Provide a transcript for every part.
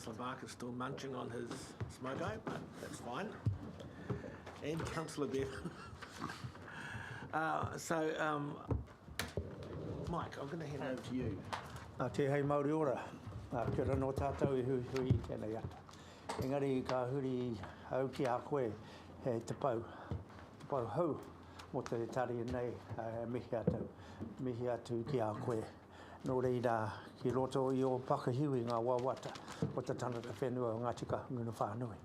Councillor Barker is still munching on his smoko, but that's fine. And Councillor Bev. Mike, I'm going to hand over to you. Te hei Māori ora, kia ora no tātou I hui tēnei ata. Engari ka huri au ki a koe he te pau hau mo te tari nei mihi atu ki a koe. Nō reira ki roto I o pakahiwi ngā wawata o te tanata whenua o Ngāti Kahunguna whānui.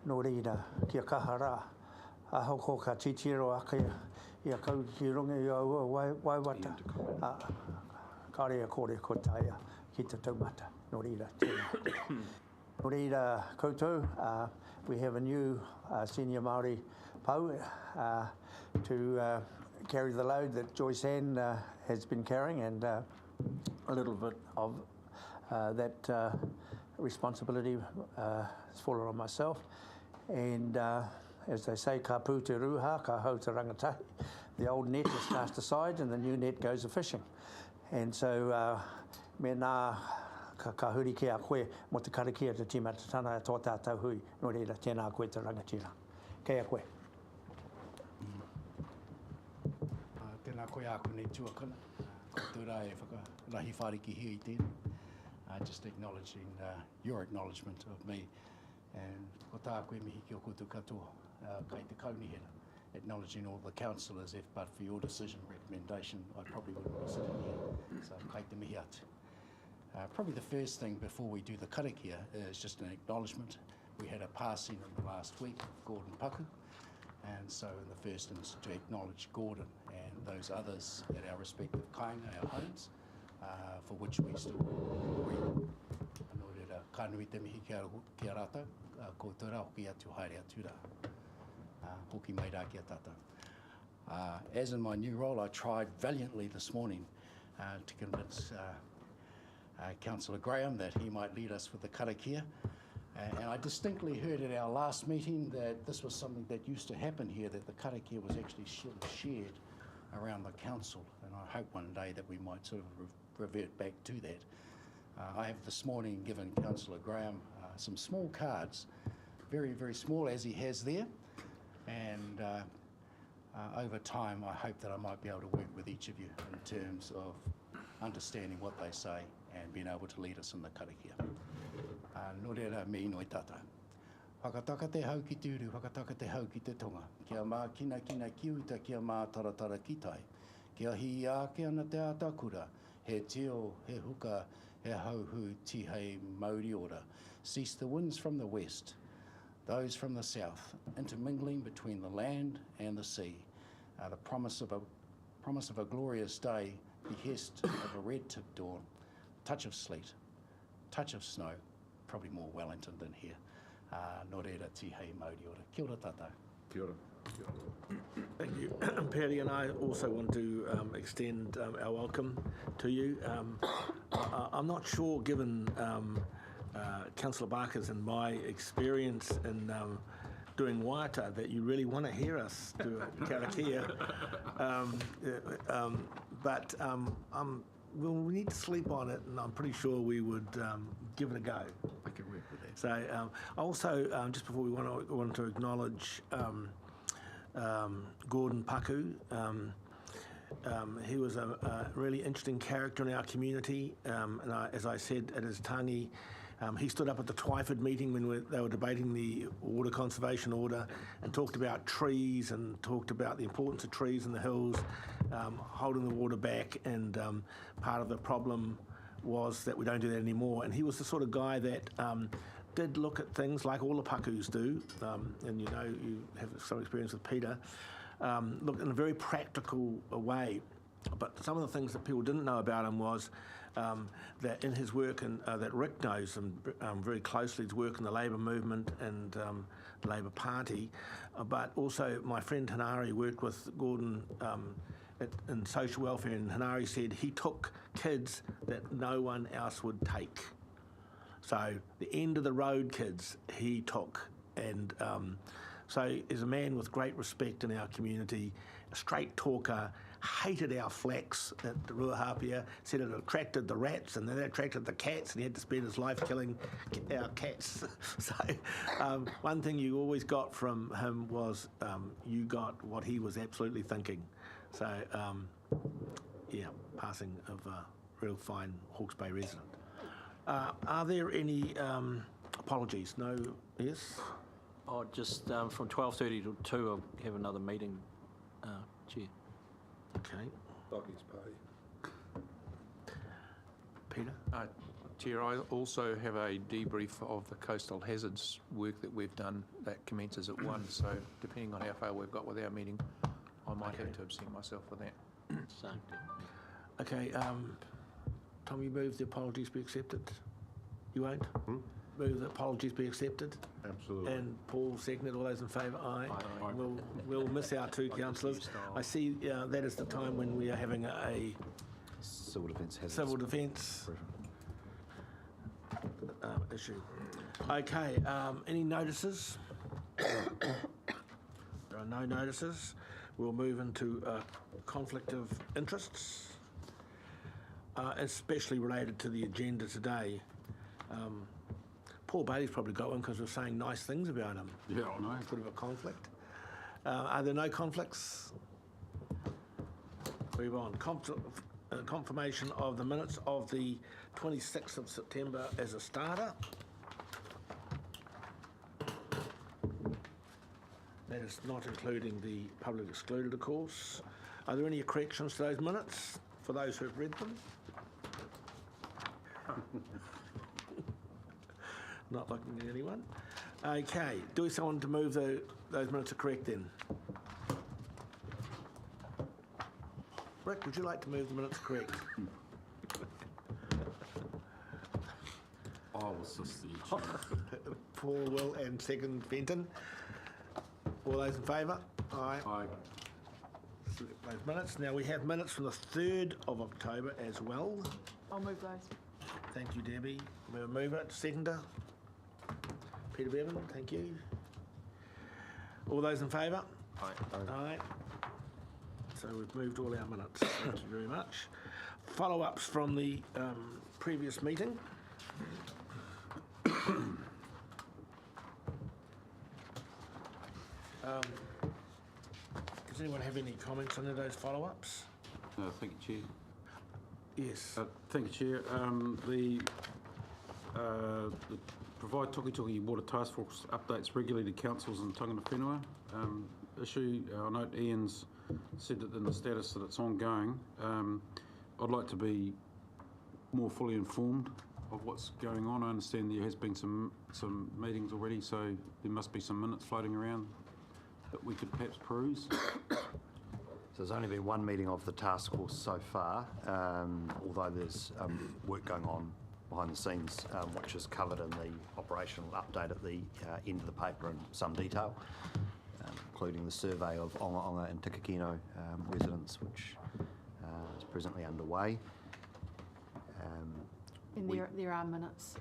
Nō reira kia kahara a hoko ka titiro aka ia kau ki runga I au waiwata. Kārea kore ko taia ki te taumata. Nō reira tēnā. Nō reira koutou, we have a new senior Māori pau to carry the load that Joyce Ann has been carrying, and a little bit of that responsibility has fallen on myself. And as they say, ka pū te ruha, ka hau te rangatahi. The old net is cast aside and the new net goes a-fishing. And so, me nā ka huri ki a koe mo te karakia te timatatana tō tātou hui. Nō reira, tēnā koe te rangatira. Kei a koe. Tēnā koe a koe nei tuakana. Ko tūra e whakarahi whāriki hi I tēnā. Just acknowledging your acknowledgement of me. And ko tā koe mihi ki o koutou katoa, kei te kaunihera. Acknowledging all the councillors, if but for your decision recommendation, I probably wouldn't be sitting here. So, kei te mihi atu. Probably the first thing before we do the karakia is just an acknowledgement. We had a passing in the last week of Gordon Paku, and so in the first instance to acknowledge Gordon and those others at our respective kāinga, our homes, for which we still grieve. Anō reira, ka nui te mihi kia rātou, ko te rā hoki atu haere atu rā. Hoki mai rā kia tātou. As in my new role, I tried valiantly this morning to convince Councillor Graham that he might lead us with the karakia. And I distinctly heard at our last meeting that this was something that used to happen here, that the karakia was actually shared around the council. And I hope one day that we might sort of revert back to that. I have this morning given Councillor Graham some small cards, very, very small as he has there. And over time, I hope that I might be able to work with each of you in terms of understanding what they say and being able to lead us in the karakia. Nō reira me noi tātou. Whakataka te hau ki tūru, whakataka te hau ki te tonga. Kia mā kina kiuta, kia mā taratara ki tai. Kia hi ake ana te atakura, he teo, he huka, he hauhu tihei Māori ora. Cease the winds from the west, those from the south, intermingling between the land and the sea. The promise of a glorious day, behest of a red-tipped dawn, touch of sleet, touch of snow, probably more Wellington than here. Nō reira tihei Māori ora. Kia ora tātou. Kia ora. Thank you. Perry and I also want to extend our welcome to you. I'm not sure, given Councillor Barker's and my experience in doing waiata, that you really want to hear us do a karakia. Well, we need to sleep on it, and I'm pretty sure we would give it a go. I can work with that. So also, just before we want to acknowledge Gordon Paku. He was a really interesting character in our community, and as I said at his tangi, he stood up at the Twyford meeting when they were debating the water conservation order and talked about trees and talked about the importance of trees in the hills, holding the water back, and part of the problem was that we don't do that anymore. And he was the sort of guy that did look at things like all the Pakus do, and you know, you have some experience with Peter, look in a very practical way. But some of the things that people didn't know about him was that in his work, and that Rick knows him very closely, his work in the Labour movement and the Labour Party, but also my friend Hanari worked with Gordon in social welfare, and Hanari said he took kids that no one else would take. So the end of the road kids he took, and so is a man with great respect in our community, a straight talker, hated our flax at the Ruahapia, said it attracted the rats and then it attracted the cats, and he had to spend his life killing our cats. So one thing you always got from him was you got what he was absolutely thinking. So yeah, passing of a real fine Hawke's Bay resident. Are there any apologies? No? Yes? Oh, just from 12:30 to 2, I'll have another meeting, Chair. Okay. Dockie's Pay. Peter? Chair, I also have a debrief of the coastal hazards work that we've done that commences at 1, so depending on how far we've got with our meeting, I might have to absent myself for that. So, Okay, Tom, you move the apologies be accepted? You won't? Move the apologies be accepted? Absolutely. And Paul seconded. All those in favour? Aye. Aye. We'll miss our two councillors. I see that is the time when we are having a Civil defence hazards. civil defence issue. Okay, any notices? There are no notices. We'll move into conflict of interests, especially related to the agenda today. Paul Bailey's probably got one because we're saying nice things about him. Yeah, I know. Bit of a conflict. Are there no conflicts? Move on. Confirmation of the minutes of the 26th of September as a starter. That is not including the public excluded, of course. Are there any corrections to those minutes for those who have read them? Not looking at anyone. Okay, do we someone to move those minutes are correct then? Rick, would you like to move the minutes correct? I'll assist the chair. Paul will and second Fenton. All those in favour? Aye. Aye. Select those minutes. Now we have minutes from the 3rd of October as well. I'll move those. Thank you, Debbie. We'll move it. Seconder. Peter Bevan, thank you. All those in favour? Aye. Aye. So we've moved all our minutes. Thank you very much. Follow-ups from the previous meeting. Does anyone have any comments on those follow-ups? Thank you, Chair. Yes. Thank you, Chair. The provide Toki Water Task Force updates regularly to councils and tangata whenua issue. I note Ian's said that in the status that it's ongoing. I'd like to be more fully informed of what's going on. I understand there has been some meetings already, so there must be some minutes floating around that we could perhaps peruse. So there's only been one meeting of the task force so far, although there's work going on behind the scenes, which is covered in the operational update at the end of the paper in some detail, including the survey of Onga Onga and Tikakino residents, which is presently underway. And there are minutes.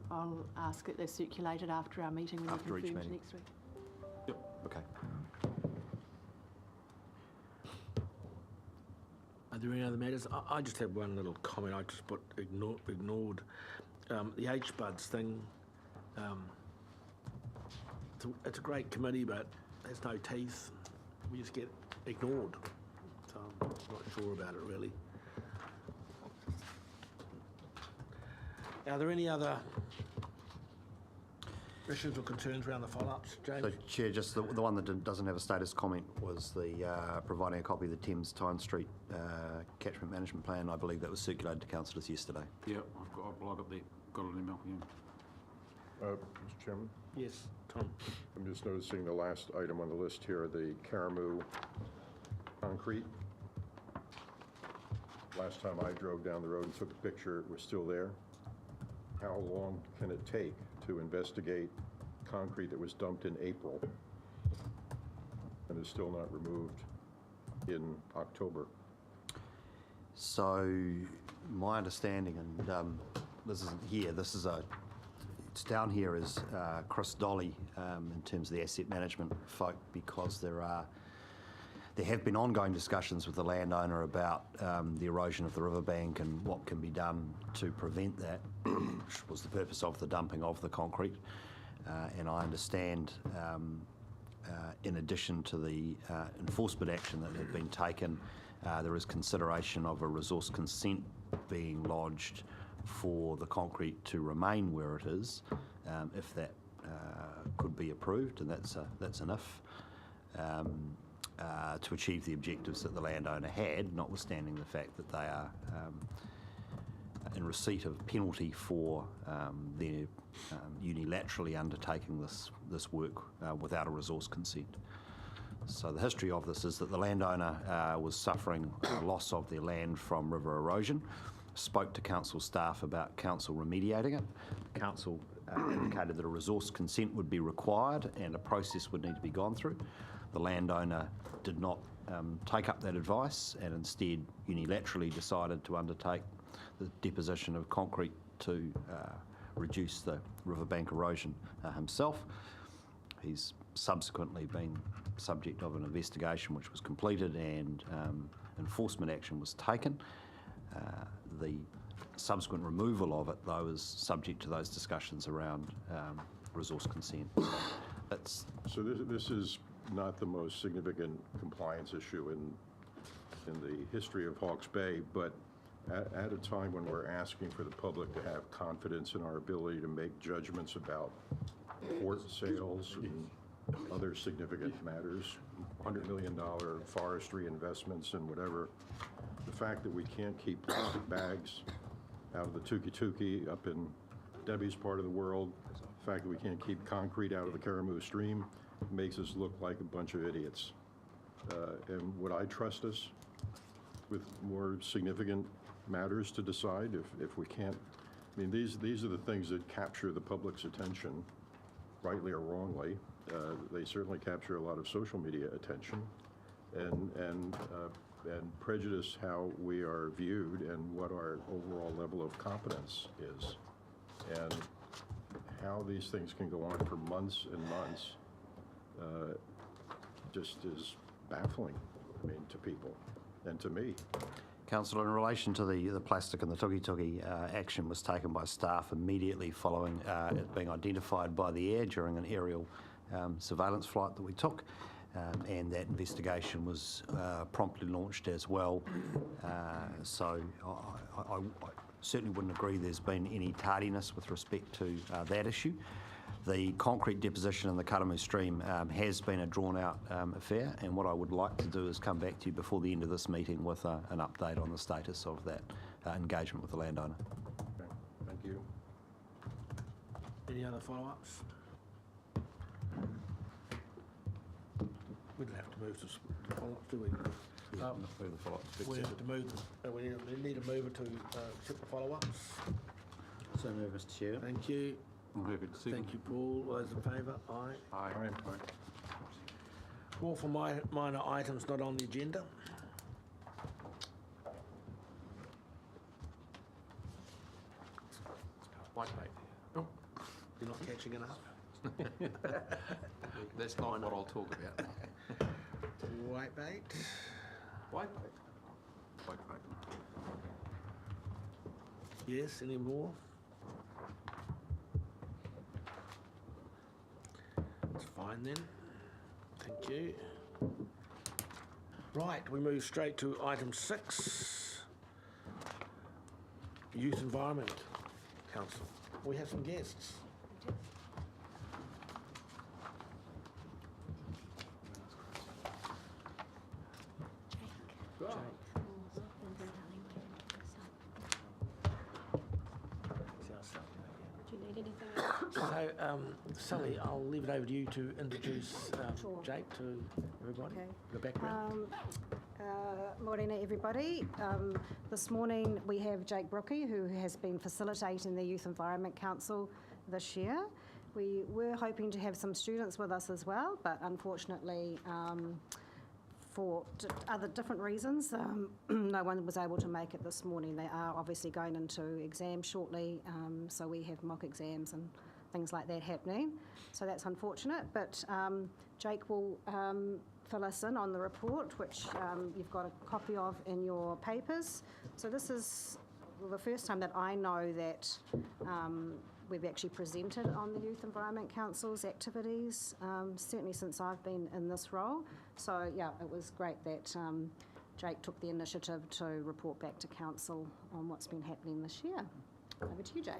I'll ask that they're circulated after our meeting when After they're each confirmed meeting. next week. Okay. Are there any other matters? I just have one little comment. I just ignored the HBRC thing. It's a great committee, but there's no teeth. We just get ignored. So I'm not sure about it really. Are there any other issues or concerns around the follow-ups, James? So, Chair, just the one that doesn't have a status comment was the providing a copy of the Thames Tyne Street catchment management plan. I believe that was circulated to councillors yesterday. Yeah, I've got an email. Yeah. Mr. Chairman, Yes, Tom. I'm just noticing the last item on the list here, the Karamu concrete. Last time I drove down the road and took a picture, it was still there. How long can it take to investigate concrete that was dumped in April and is still not removed in October? So, my understanding, and this isn't here, it's down here as Chris Dolly in terms of the asset management folk, because There have been ongoing discussions with the landowner about the erosion of the riverbank and what can be done to prevent that, which was the purpose of the dumping of the concrete. And I understand, in addition to the enforcement action that had been taken, there is consideration of a resource consent being lodged for the concrete to remain where it is, if that could be approved, and that's an if, to achieve the objectives that the landowner had, notwithstanding the fact that they are in receipt of penalty for their unilaterally undertaking this work without a resource consent. So the history of this is that the landowner was suffering loss of their land from river erosion, spoke to council staff about council remediating it. Council indicated that a resource consent would be required and a process would need to be gone through. The landowner did not take up that advice and instead unilaterally decided to undertake the deposition of concrete to reduce the riverbank erosion himself. He's subsequently been subject of an investigation which was completed and enforcement action was taken. The subsequent removal of it, though, is subject to those discussions around resource consent. So this is not the most significant compliance issue in the history of Hawke's Bay, but at a time when we're asking for the public to have confidence in our ability to make judgments about port sales and other significant matters, $100 million forestry investments and whatever, the fact that we can't keep plastic bags out of the tuki-tuki up in Debbie's part of the world, the fact that we can't keep concrete out of the Karamu stream makes us look like a bunch of idiots. And would I trust us with more significant matters to decide if we can't? I mean, these are the things that capture the public's attention, rightly or wrongly. They certainly capture a lot of social media attention and prejudice how we are viewed and what our overall level of competence is. And how these things can go on for months and months just is baffling, I mean, to people and to me. Councillor, in relation to the plastic and the tuki-tuki, action was taken by staff immediately following it being identified by the air during an aerial surveillance flight that we took, and that investigation was promptly launched as well. So I certainly wouldn't agree there's been any tardiness with respect to that issue. The concrete deposition in the Karamu stream has been a drawn-out affair, and what I would like to do is come back to you before the end of this meeting with an update on the status of that engagement with the landowner. Okay, thank you. Any other follow-ups? We don't have to move to follow-ups, do we? We have to move. We need to move it to accept the follow-ups. So move, Mr Chair. Thank you. I'm happy to second. Thank you, Paul. All those in favour? Aye. Aye. Call for minor items not on the agenda. White paper. You're not catching it up. That's not what I'll talk about. White bait. White paper. White paper. Yes, any more? That's fine then. Thank you. Right, we move straight to item 6. Youth Environment Council. We have some guests. So, Sally, I'll leave it over to you to introduce Jake to everybody, Okay. the background. Morena, everybody. This morning we have Jake Brookie, who has been facilitating the Youth Environment Council this year. We were hoping to have some students with us as well, but unfortunately, for other different reasons, no one was able to make it this morning. They are obviously going into exams shortly, so we have mock exams and things like that happening. So that's unfortunate, but Jake will fill us in on the report, which you've got a copy of in your papers. So this is the first time that I know that we've actually presented on the Youth Environment Council's activities, certainly since I've been in this role. So yeah, it was great that Jake took the initiative to report back to Council on what's been happening this year. Over to you, Jake.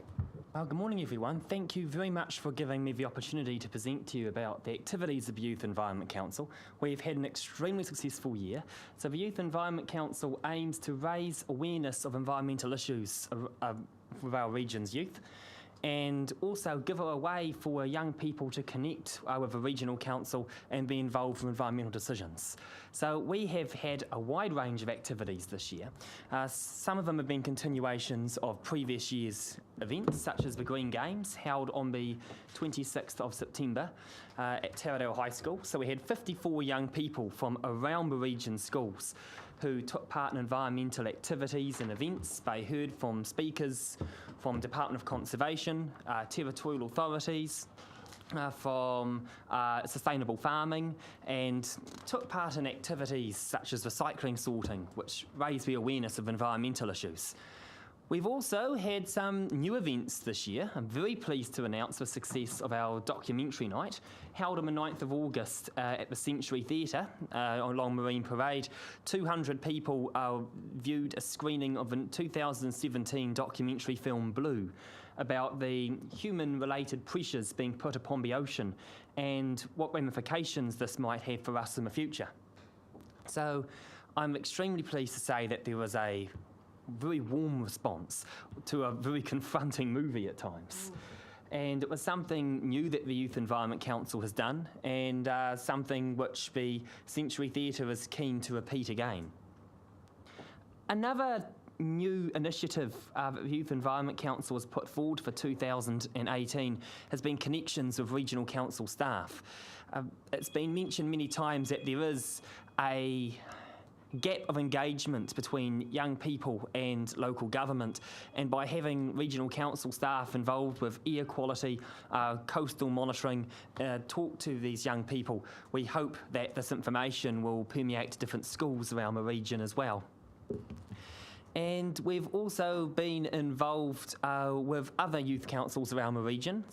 Good morning, everyone. Thank you very much for giving me the opportunity to present to you about the activities of the Youth Environment Council. We've had an extremely successful year. So the Youth Environment Council aims to raise awareness of environmental issues with our region's youth, and also give a way for young people to connect with the regional council and be involved in environmental decisions. So we have had a wide range of activities this year. Some of them have been continuations of previous year's events, such as the Green Games, held on the 26th of September at Taradale High School. So we had 54 young people from around the region's schools who took part in environmental activities and events. They heard from speakers from Department of Conservation, territorial authorities, from sustainable farming, and took part in activities such as recycling sorting, which raised the awareness of environmental issues. We've also had some new events this year. I'm very pleased to announce the success of our documentary night, held on the 9th of August at the Century Theatre along Marine Parade. 200 people viewed a screening of the 2017 documentary film Blue, about the human-related pressures being put upon the ocean and what ramifications this might have for us in the future. So I'm extremely pleased to say that there was a very warm response to a very confronting movie at times. And it was something new that the Youth Environment Council has done, and something which the Century Theatre is keen to repeat again. Another new initiative that the Youth Environment Council has put forward for 2018 has been connections with regional council staff. It's been mentioned many times that there is a gap of engagement between young people and local government, and by having regional council staff involved with air quality, coastal monitoring, talk to these young people, we hope that this information will permeate to different schools around the region as well. And we've also been involved with other youth councils around the region,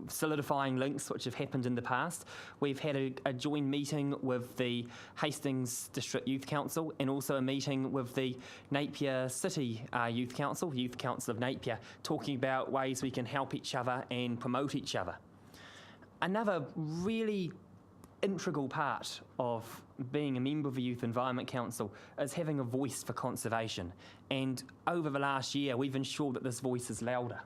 solidifying links which have happened in the past. We've had a joint meeting with the Hastings District Youth Council, and also a meeting with the Napier City Youth Council of Napier, talking about ways we can help each other and promote each other. Another really integral part of being a member of the Youth Environment Council is having a voice for conservation, and over the last year we've ensured that this voice is louder.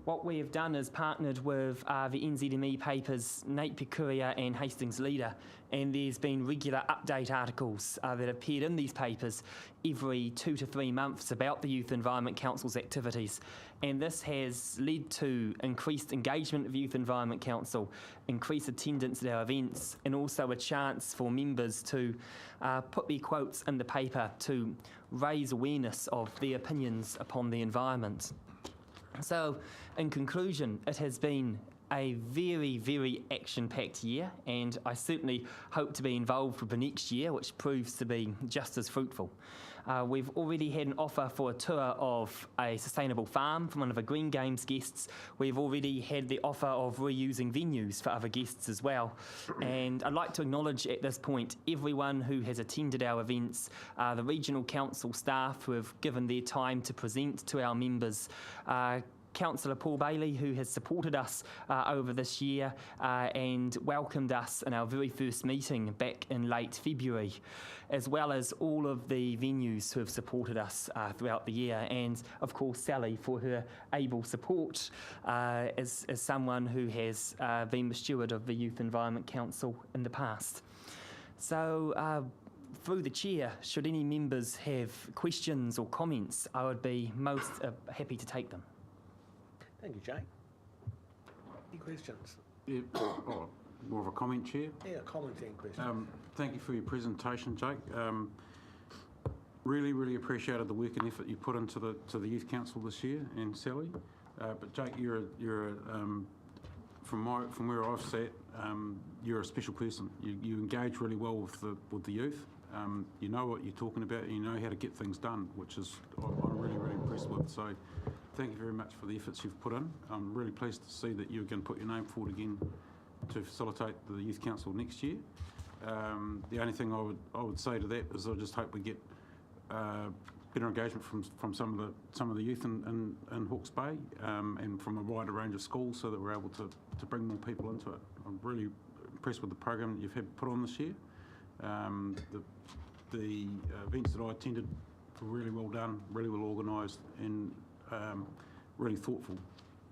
What we have done is partnered with the NZME papers Napier Courier and Hastings Leader, and there's been regular update articles that appeared in these papers every 2 to 3 months about the Youth Environment Council's activities, and this has led to increased engagement of Youth Environment Council, increased attendance at our events, and also a chance for members to put their quotes in the paper to raise awareness of their opinions upon the environment. So, in conclusion, it has been a very, very action-packed year, and I certainly hope to be involved with the next year, which proves to be just as fruitful. We've already had an offer for a tour of a sustainable farm from one of the Green Games guests. We've already had the offer of reusing venues for other guests as well. And I'd like to acknowledge at this point everyone who has attended our events, the regional council staff who have given their time to present to our members, Councillor Paul Bailey, who has supported us over this year and welcomed us in our very first meeting back in late February, as well as all of the venues who have supported us throughout the year, and of course Sally for her able support as someone who has been the steward of the Youth Environment Council in the past. So through the chair, should any members have questions or comments, I would be most happy to take them. Thank you, Jake. Any questions? Yeah, more of a comment, Chair. Yeah, commenting questions. Thank you for your presentation, Jake. Really, really appreciated the work and effort you put into the Youth Council this year, and Sally. But Jake, you're a from where I've sat, you're a special person. You engage really well with the youth. You know what you're talking about, and you know how to get things done, which is I'm really, really impressed with. So thank you very much for the efforts you've put in. I'm really pleased to see that you're going to put your name forward again to facilitate the Youth Council next year. The only thing I would say to that is I just hope we get better engagement from some of the youth in Hawke's Bay and from a wider range of schools, so that we're able to bring more people into it. I'm really impressed with the program that you've had put on this year. The events that I attended were really well done, really well organised, and really thoughtful.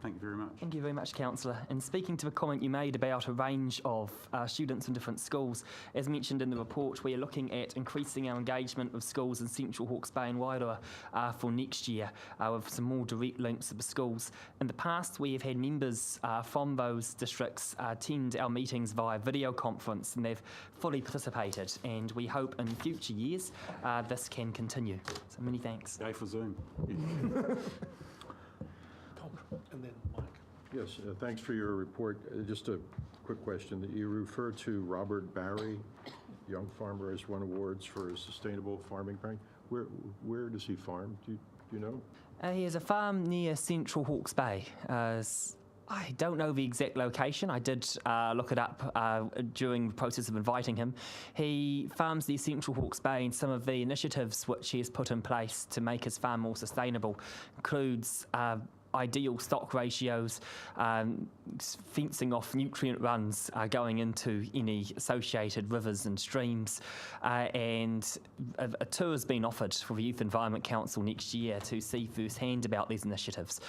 Thank you very much. Thank you very much, Councillor. And speaking to a comment you made about a range of students in different schools, as mentioned in the report, we are looking at increasing our engagement with schools in Central Hawke's Bay and Wairoa for next year, with some more direct links to the schools. In the past, we have had members from those districts attend our meetings via video conference, and they've fully participated, and we hope in future years this can continue. So many thanks. Yay for Zoom. And then Mike. Yes, thanks for your report. Just a quick question. That you referred to Robert Barry, young farmer, as won awards for a sustainable farming practice. Where does he farm? Do you know? He has a farm near Central Hawke's Bay. I don't know the exact location. I did look it up during the process of inviting him. He farms near Central Hawke's Bay, and some of the initiatives which he has put in place to make his farm more sustainable includes ideal stock ratios, fencing off nutrient runs going into any associated rivers and streams, and a tour has been offered for the Youth Environment Council next year to see firsthand about these initiatives.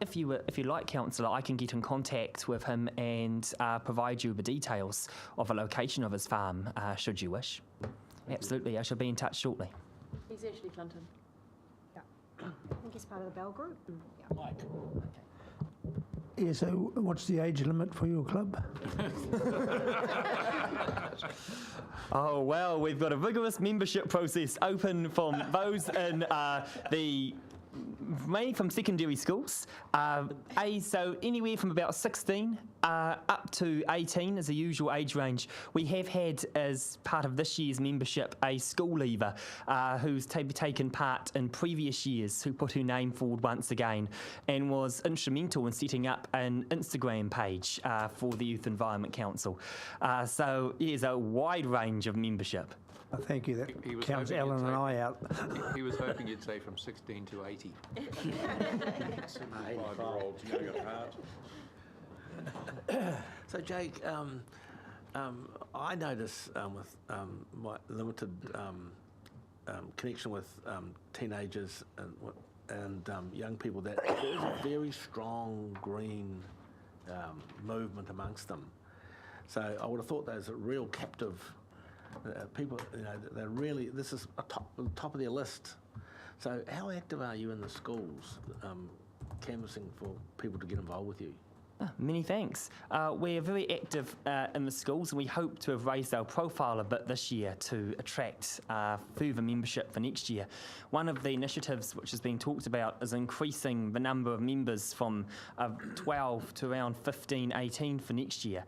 If you like, Councillor, I can get in contact with him and provide you with the details of a location of his farm, should you wish. Absolutely, I shall be in touch shortly. He's actually Clinton. I think he's part of the Bell Group. Yeah. Mike. Yeah, so what's the age limit for your club? Oh, well, we've got a rigorous membership process open from those in mainly from secondary schools. So anywhere from about 16 up to 18 is the usual age range. We have had, as part of this year's membership, a school leaver who's taken part in previous years, who put her name forward once again and was instrumental in setting up an Instagram page for the Youth Environment Council. So there's a wide range of membership. Thank you. That He was counts hoping Ellen you'd and say- I out. He was hoping you'd say from 16 to 80. 75-year-olds young at heart. So, Jake, I notice with my limited connection with teenagers and young people that there's a very strong green movement amongst them. So I would have thought there's a real captive people, they're really, this is top of their list. So how active are you in the schools, canvassing for people to get involved with you? Many thanks. We're very active in the schools, and we hope to have raised our profile a bit this year to attract further membership for next year. One of the initiatives which has been talked about is increasing the number of members from 12 to around 15, 18 for next year.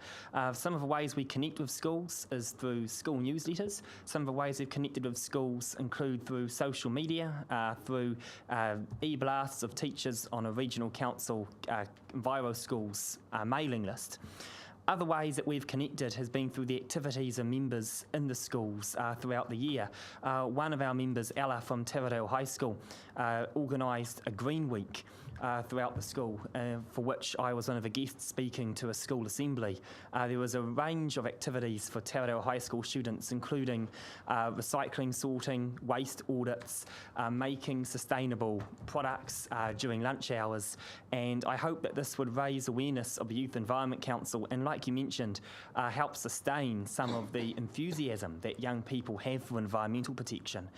Some of the ways we connect with schools is through school newsletters. Some of the ways we've connected with schools include through social media, through e-blasts of teachers on a regional council Enviro schools mailing list. Other ways that we've connected has been through the activities of members in the schools throughout the year. One of our members, Ella from Taradale High School, organised a Green Week throughout the school, for which I was one of the guests speaking to a school assembly. There was a range of activities for Taradale High School students, including recycling, sorting, waste audits, making sustainable products during lunch hours, and I hope that this would raise awareness of the Youth Environment Council and, like you mentioned, help sustain some of the enthusiasm that young people have for environmental protection.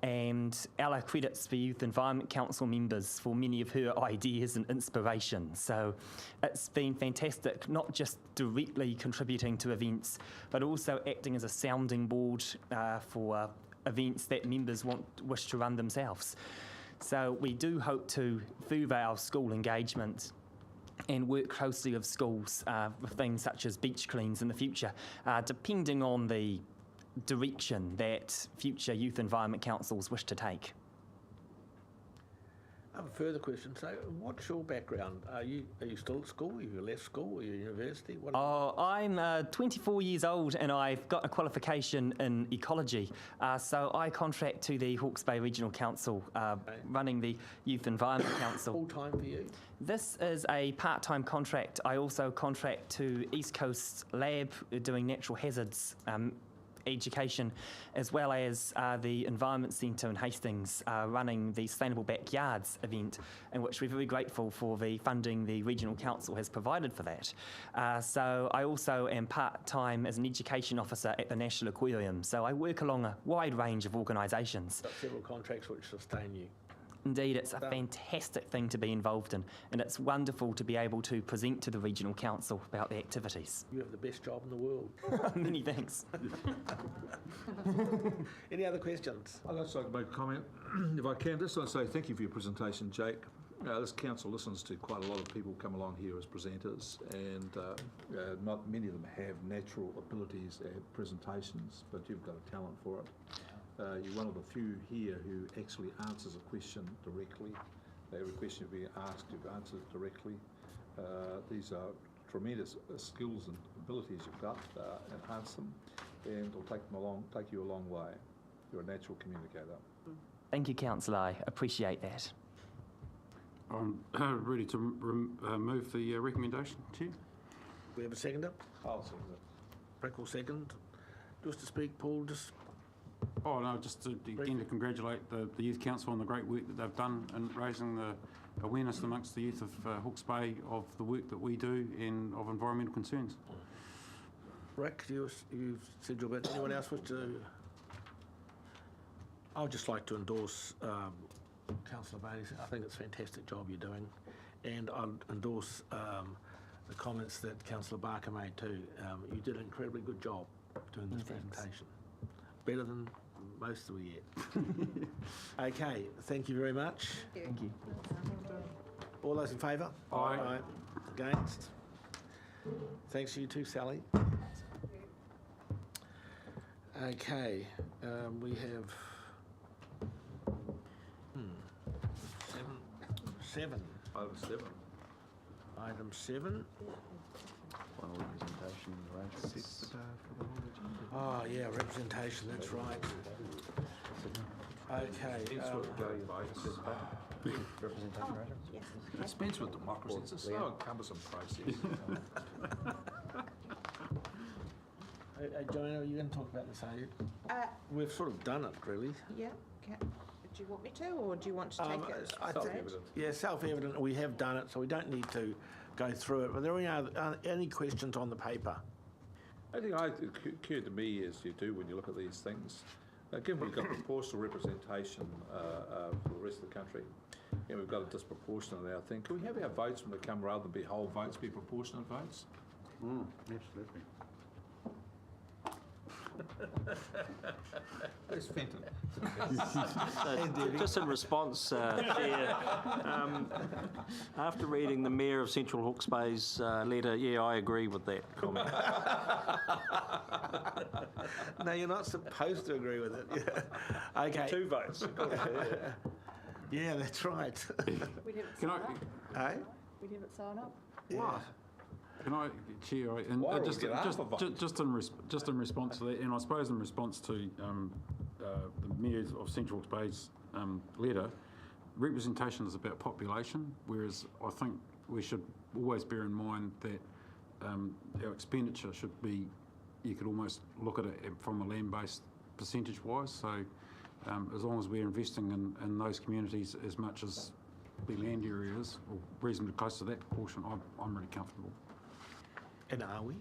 And Ella credits the Youth Environment Council members for many of her ideas and inspiration. So it's been fantastic, not just directly contributing to events, but also acting as a sounding board for events that members wish to run themselves. So we do hope to further our school engagement and work closely with schools with things such as beach cleans in the future, depending on the direction that future youth environment councils wish to take. I have a further question. So, what's your background? Are you still at school? Have you left school? Are you at university? What I'm 24 years old and I've got a qualification in ecology. So I contract to the Hawke's Bay Regional Council, running the Youth Environment Council. Full time for you? This is a part-time contract. I also contract to East Coast Lab, doing natural hazards education, as well as the Environment Centre in Hastings, running the Sustainable Backyards event, in which we're very grateful for the funding the Regional Council has provided for that. So I also am part-time as an education officer at the National Aquarium, so I work along a wide range of organisations. Got several contracts which sustain you. Indeed, it's a fantastic thing to be involved in, and it's wonderful to be able to present to the Regional Council about the activities. You have the best job in the world. Many thanks. Any other questions? I'd just like to make a comment, if I can. Just want to say thank you for your presentation, Jake. This council listens to quite a lot of people come along here as presenters, and not many of them have natural abilities at presentations, but you've got a talent for it. You're one of the few here who actually answers a question directly. Every question you're being asked, you've answered directly. These are tremendous skills and abilities you've got. Enhance them, and it'll take you a long way. You're a natural communicator. Thank you, Councillor. I appreciate that. I'm ready to move the recommendation, Chair. We have a seconder? I'll second it. Rick will second. Just to speak, Paul, just... Oh, no, just again to congratulate the Youth Council on the great work that they've done in raising the awareness amongst the youth of Hawke's Bay of the work that we do and of environmental concerns. Rick, you've said your bit. Anyone else wish to... I would just like to endorse Councillor Bailey. I think it's a fantastic job you're doing. And I'll endorse the comments that Councillor Barker made too. You did an incredibly good job doing this presentation. Better than most of you yet. Okay, thank you very much. Thank you. All those in favour? Aye. Aye. Against? Thanks to you too, Sally. Okay, we have seven. Item 7. Item 7. Final representation arrangements. Oh yeah, representation. That's right. Okay. Representation arrangements? Dispense with democracy. It's a slow and cumbersome process. Joanna, are you going to talk about this, are you? We've sort of done it, really. Yeah. Do you want me to, or do you want to take it? Self-evident. Yeah, self-evident. We have done it, so we don't need to go through it. But there are any questions on the paper? I think it occurred to me, as you do when you look at these things, given we've got proportional representation for the rest of the country, and we've got a disproportionate now thing, can we have our votes when they come, rather than be whole votes, be proportionate votes? Absolutely. Where's Fenton? Just in response, Chair, after reading the Mayor of Central Hawke's Bay's letter, yeah, I agree with that comment. No, you're not supposed to agree with it. Yeah. Okay. 2 votes. Yeah, that's right. We didn't Can sign I? up. Eh? We didn't sign up. What? Can I, Chair, and Why just would we get half a vote? just in response to that, and I suppose in response to the Mayor of Central Hawke's Bay's letter, representation is about population, whereas I think we should always bear in mind that our expenditure should be, you could almost look at it from a land-based percentage-wise. So as long as we're investing in those communities as much as the land area is, or reasonably close to that proportion, I'm really comfortable. And are we?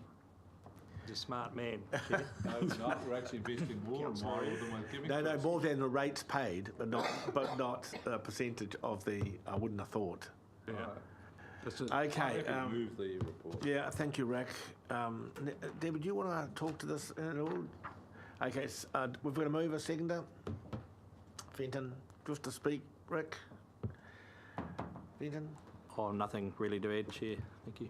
You're a smart man. No, it's not. We're actually investing more and more than we're giving. No, to us. more than the rates paid, but not a percentage of the. I wouldn't have thought. Yeah. Okay. Move the report. Yeah, thank you, Rick. Debbie, do you want to talk to this at all? Okay, we've got to move a seconder. Fenton, just to speak, Rick. Fenton. Oh, nothing really to add, Chair. Thank you.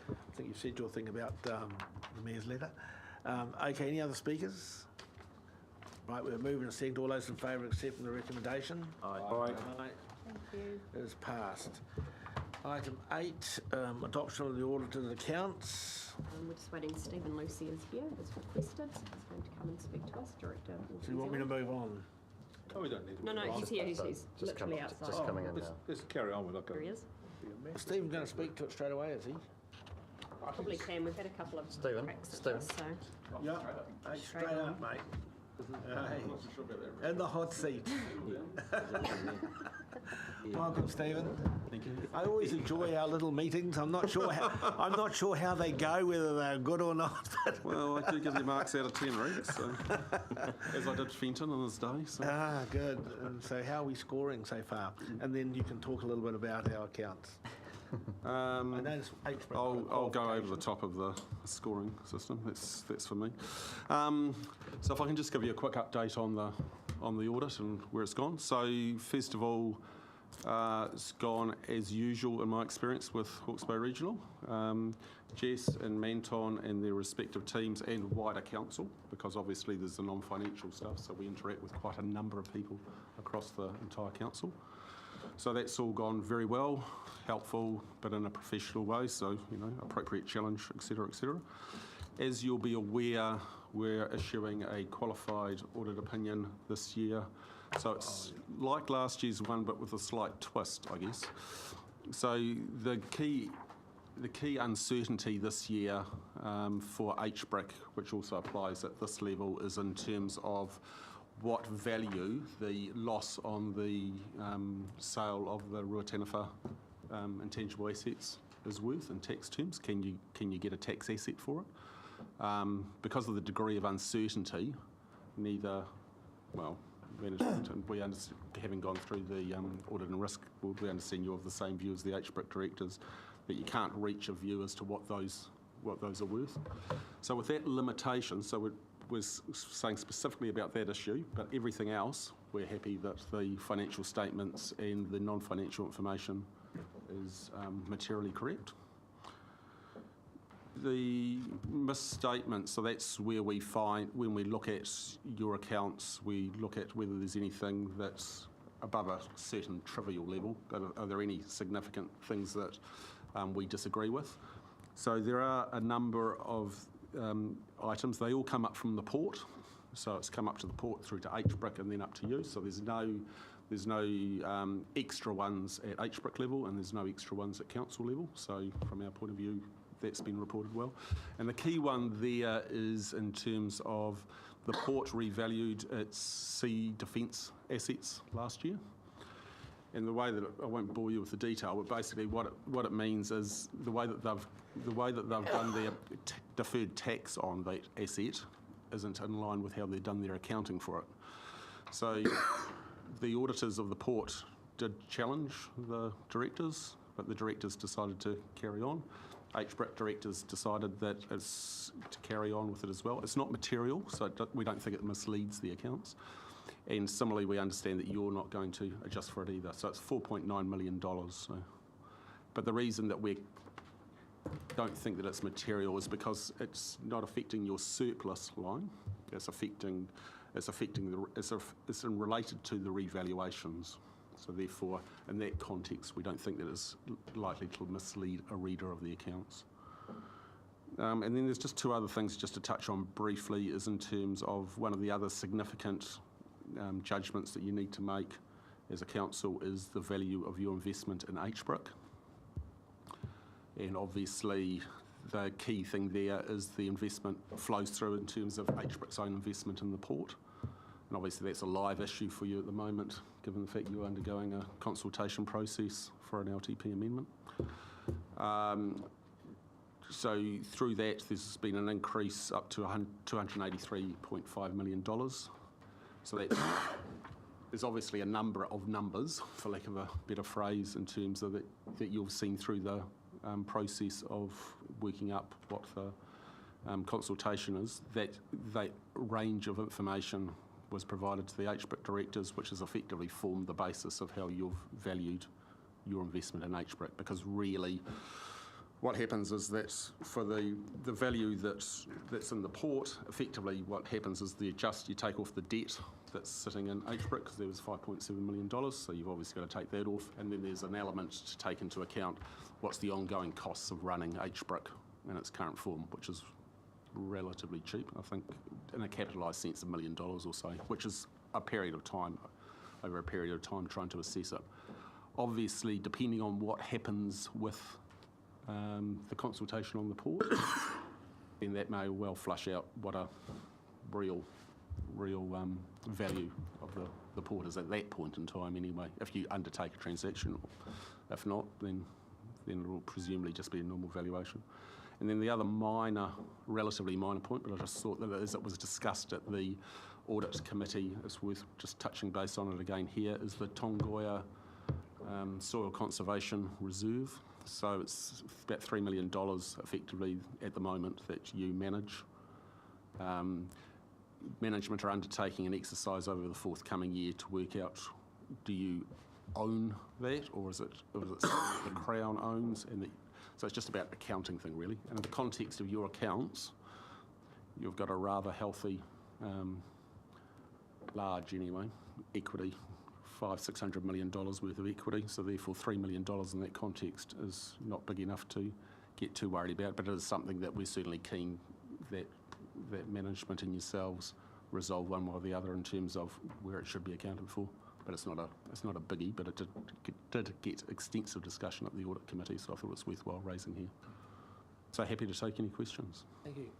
I think you've said your thing about the Mayor's letter. Okay, any other speakers? Right, we're moving to second. All those in favour of accepting the recommendation? Aye. Aye. Thank you. It is passed. Item 8, adoption of the audited accounts. We're just waiting. Stephen Lucy is here, as requested. He's going to come and speak to us, Director. So you want me to move on? Oh, we don't need to. No, he's here. He's literally outside. Just coming in now. Let's carry on. We're not There going he is. Stephen's going to speak to it straight away, is he? Probably can. We've had a couple of Stephen, cracks at Stephen. this, so Yeah. Hey, straight up, mate. Hey. In the hot seat. Welcome, Stephen. Thank you. I always enjoy our little meetings. I'm not sure how they go, whether they're good or not. But Well, I do give you marks out of 10, Rick, so, as I did Fenton on his day. So. good. And so how are we scoring so far? And then you can talk a little bit about our accounts. I noticed I'll go over the top of the scoring system. That's for me. So if I can just give you a quick update on the audit and where it's gone. So first of all, it's gone as usual in my experience with Hawke's Bay Regional. Jess and Manton and their respective teams and wider council, because obviously there's the non-financial stuff, so we interact with quite a number of people across the entire council. So that's all gone very well, helpful, but in a professional way, so, appropriate challenge, etc., etc. As you'll be aware, we're issuing a qualified audit opinion this year. So it's like last year's one, but with a slight twist, I guess. So the key uncertainty this year for HBRIC, which also applies at this level, is in terms of what value the loss on the sale of the Ruataniwha intangible assets is worth in tax terms. Can you get a tax asset for it? Because of the degree of uncertainty, management and we having gone through the audit and risk board, we understand you're of the same view as the HBRIC directors, that you can't reach a view as to what those are worth. So with that limitation, we're saying specifically about that issue, but everything else, we're happy that the financial statements and the non-financial information is materially correct. The misstatements, so that's where we find, when we look at your accounts, we look at whether there's anything that's above a certain trivial level. Are there any significant things that we disagree with? So there are a number of items. They all come up from the port. So it's come up to the port through to HBRIC and then up to you. So there's no extra ones at HBRIC level and there's no extra ones at council level. So from our point of view, that's been reported well. And the key one there is in terms of the port revalued its sea defence assets last year. And the way that I won't bore you with the detail, but basically what it means is the way that they've done their deferred tax on that asset isn't in line with how they've done their accounting for it. So the auditors of the port did challenge the directors, but the directors decided to carry on. HBRIC directors decided that it's to carry on with it as well. It's not material, so we don't think it misleads the accounts. And similarly, we understand that you're not going to adjust for it either. So it's $4.9 million. So. But the reason that we don't think that it's material is because it's not affecting your surplus line. It's related to the revaluations. So therefore, in that context, we don't think that it's likely to mislead a reader of the accounts. And then there's just two other things just to touch on briefly is in terms of one of the other significant judgments that you need to make as a council is the value of your investment in HBRIC. And obviously, the key thing there is the investment flows through in terms of HBRIC's own investment in the port. And obviously that's a live issue for you at the moment, given the fact you're undergoing a consultation process for an LTP amendment. So through that, there's been an increase up to $283.5 million. So there's obviously a number of numbers, for lack of a better phrase, in terms of that you've seen through the process of working up what the consultation is. That range of information was provided to the HBRIC directors, which has effectively formed the basis of how you've valued your investment in HBRIC, because really what happens is that for the value that's in the port, effectively what happens is you take off the debt that's sitting in HBRIC, because there was $5.7 million, so you've obviously got to take that off, and then there's an element to take into account what's the ongoing costs of running HBRIC in its current form, which is relatively cheap, I think, in a capitalised sense, $1 million or so, which is over a period of time, trying to assess it. Obviously, depending on what happens with the consultation on the port, then that may well flush out what a real value of the port is at that point in time anyway, if you undertake a transaction. If not, then it will presumably just be a normal valuation. And then the other relatively minor point, but I just thought that as it was discussed at the Audit Committee, it's worth just touching base on it again here, is the Tongoia Soil Conservation Reserve. So it's about $3 million effectively at the moment that you manage. Management are undertaking an exercise over the forthcoming year to work out, do you own that, or is it something that the Crown owns? So it's just about accounting thing, really. And in the context of your accounts, you've got a rather healthy, large anyway, equity, $500-600 million worth of equity. So therefore, $3 million in that context is not big enough to get too worried about. But it is something that we're certainly keen that management and yourselves resolve one way or the other in terms of where it should be accounted for. But it's not a biggie, but it did get extensive discussion at the Audit Committee, so I thought it was worthwhile raising here. So happy to take any questions. Thank you.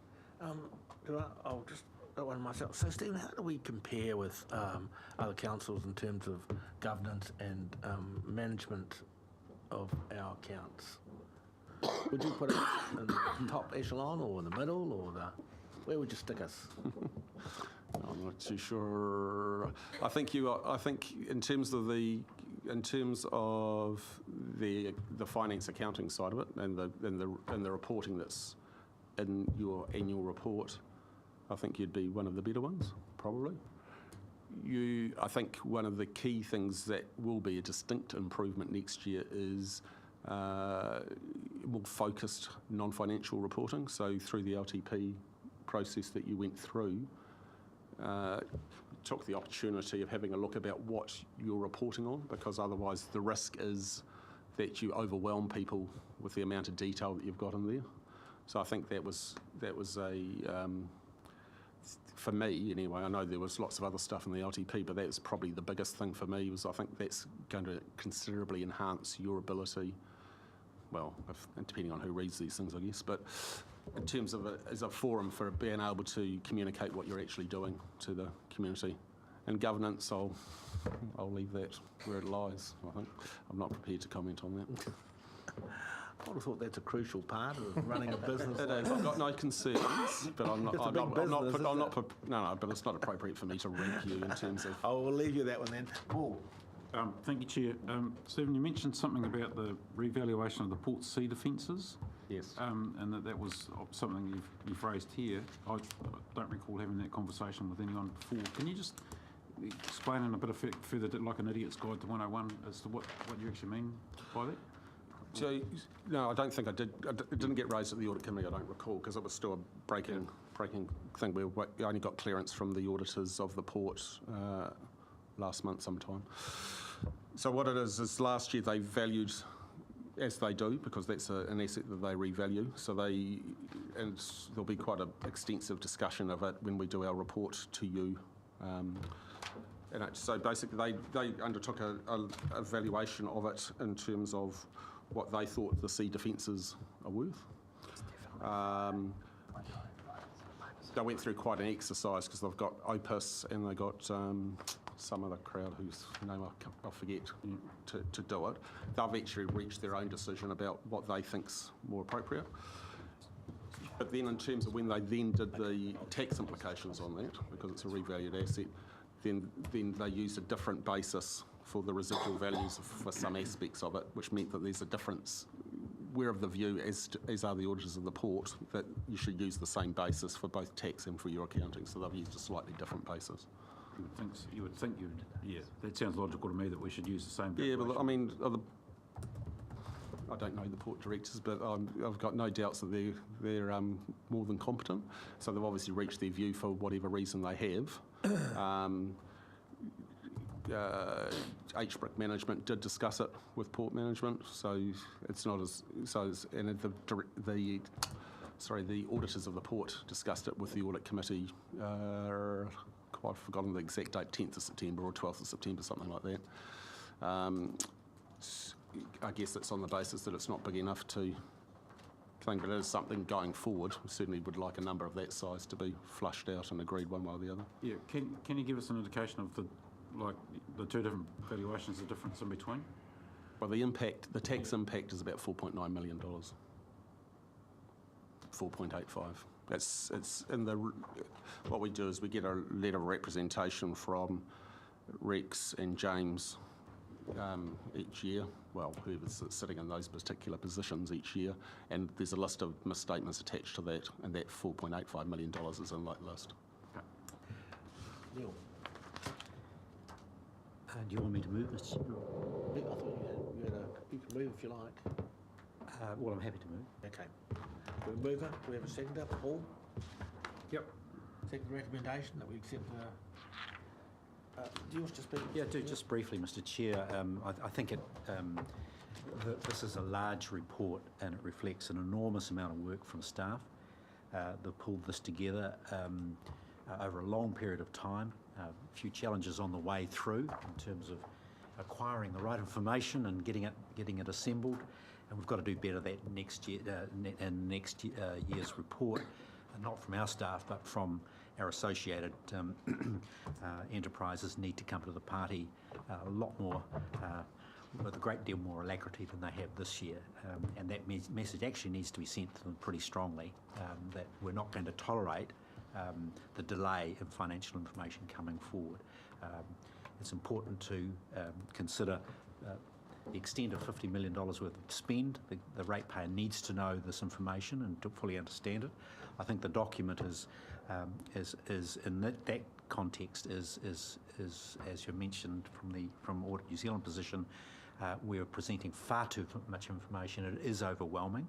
I'll just got one myself. So Stephen, how do we compare with other councils in terms of governance and management of our accounts? Would you put it in the top echelon or in the middle, or where would you stick us? I'm not too sure. I think in terms of the finance accounting side of it and the reporting that's in your annual report, I think you'd be one of the better ones, probably. I think one of the key things that will be a distinct improvement next year is more focused non-financial reporting. So through the LTP process that you went through, took the opportunity of having a look about what you're reporting on, because otherwise the risk is that you overwhelm people with the amount of detail that you've got in there. So I think that was for me anyway. I know there was lots of other stuff in the LTP, but that's probably the biggest thing for me. Was I think that's going to considerably enhance your ability. Well, depending on who reads these things, I guess, but in terms of as a forum for being able to communicate what you're actually doing to the community. And governance, I'll leave that where it lies, I think. I'm not prepared to comment on that. I would have thought that's a crucial part of running a business. It is. I've got no concerns, but but it's not appropriate for me to rank you in terms of... I will leave you that one then. Paul. Thank you, Chair. Stephen, you mentioned something about the revaluation of the port sea defences. Yes. And that was something you've raised here. I don't recall having that conversation with anyone before. Can you just explain in a bit of further, like an idiot's guide to 101, as to what you actually mean by that? So, no, I don't think I did. It didn't get raised at the Audit Committee, I don't recall, because it was still a breaking thing. We only got clearance from the auditors of the port last month sometime. So what it is last year they valued, as they do, because that's an asset that they revalue. So there'll be quite an extensive discussion of it when we do our report to you. So basically they undertook a valuation of it in terms of what they thought the sea defences are worth. They went through quite an exercise because they've got Opus and they got some other crowd whose name I'll forget to do it. They've actually reached their own decision about what they think's more appropriate. But then in terms of when they then did the tax implications on that, because it's a revalued asset, then they used a different basis for the residual values for some aspects of it, which meant that there's a difference. We're of the view, as are the auditors of the port, that you should use the same basis for both tax and for your accounting, so they've used a slightly different basis. You would think you'd, yeah, that sounds logical to me that we should use the same. Yeah, but I mean, I don't know the port directors, but I've got no doubts that they're more than competent. So they've obviously reached their view for whatever reason they have. HBRIC management did discuss it with port management, so it's not as and the auditors of the port discussed it with the audit committee. I've forgotten the exact date, 10th of September or 12th of September, something like that. I guess it's on the basis that it's not big enough to think, but it is something going forward. We certainly would like a number of that size to be flushed out and agreed one way or the other. Yeah, can you give us an indication of the two different valuations, the difference in between? Well, the tax impact is about $4.9 million. 4.85. It's in the. What we do is we get a letter of representation from Rex and James each year. Well, whoever's sitting in those particular positions each year, and there's a list of misstatements attached to that, and that $4.85 million is in that list. Okay. Neil. Do you want me to move, Mr. Chair? I thought you can move if you like. Well, I'm happy to move. Okay. We mover. We have a seconder. Paul. Yep. Second recommendation that we accept do you wish to speak? Yeah, just briefly, Mr. Chair. I think this is a large report and it reflects an enormous amount of work from staff. They've pulled this together over a long period of time. A few challenges on the way through in terms of acquiring the right information and getting it assembled. And we've got to do better that next year in next year's report, not from our staff but from our associated enterprises need to come to the party a lot more, with a great deal more alacrity than they have this year. And that message actually needs to be sent to them pretty strongly, that we're not going to tolerate the delay in financial information coming forward. It's important to consider the extent of $50 million worth of spend. The ratepayer needs to know this information and to fully understand it. I think the document is in that context is as you mentioned from Audit New Zealand position, we are presenting far too much information. It is overwhelming,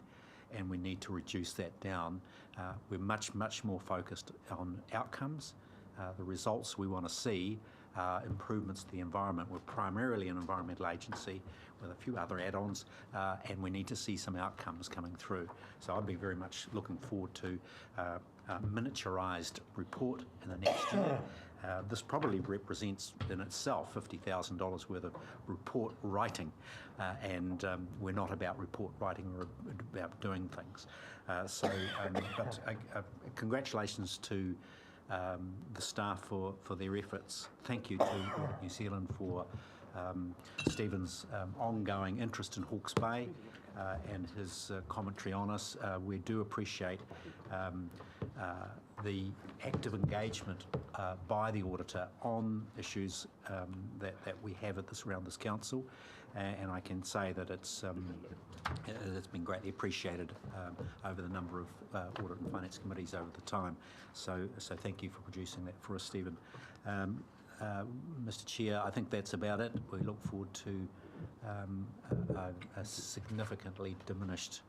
and we need to reduce that down. We're much more focused on outcomes, the results we want to see. Improvements to the environment. We're primarily an environmental agency with a few other add-ons, and we need to see some outcomes coming through. So I'd be very much looking forward to a miniaturised report in the next year. This probably represents in itself $50,000 worth of report writing, and we're not about report writing, we're about doing things. Congratulations to the staff for their efforts. Thank you to Audit New Zealand for Stephen's ongoing interest in Hawke's Bay and his commentary on us. We do appreciate the active engagement by the auditor on issues that we have around this council, and I can say that it's been greatly appreciated over the number of audit and finance committees over the time. So thank you for producing that for us, Stephen. Mr. Chair, I think that's about it. We look forward to a significantly diminished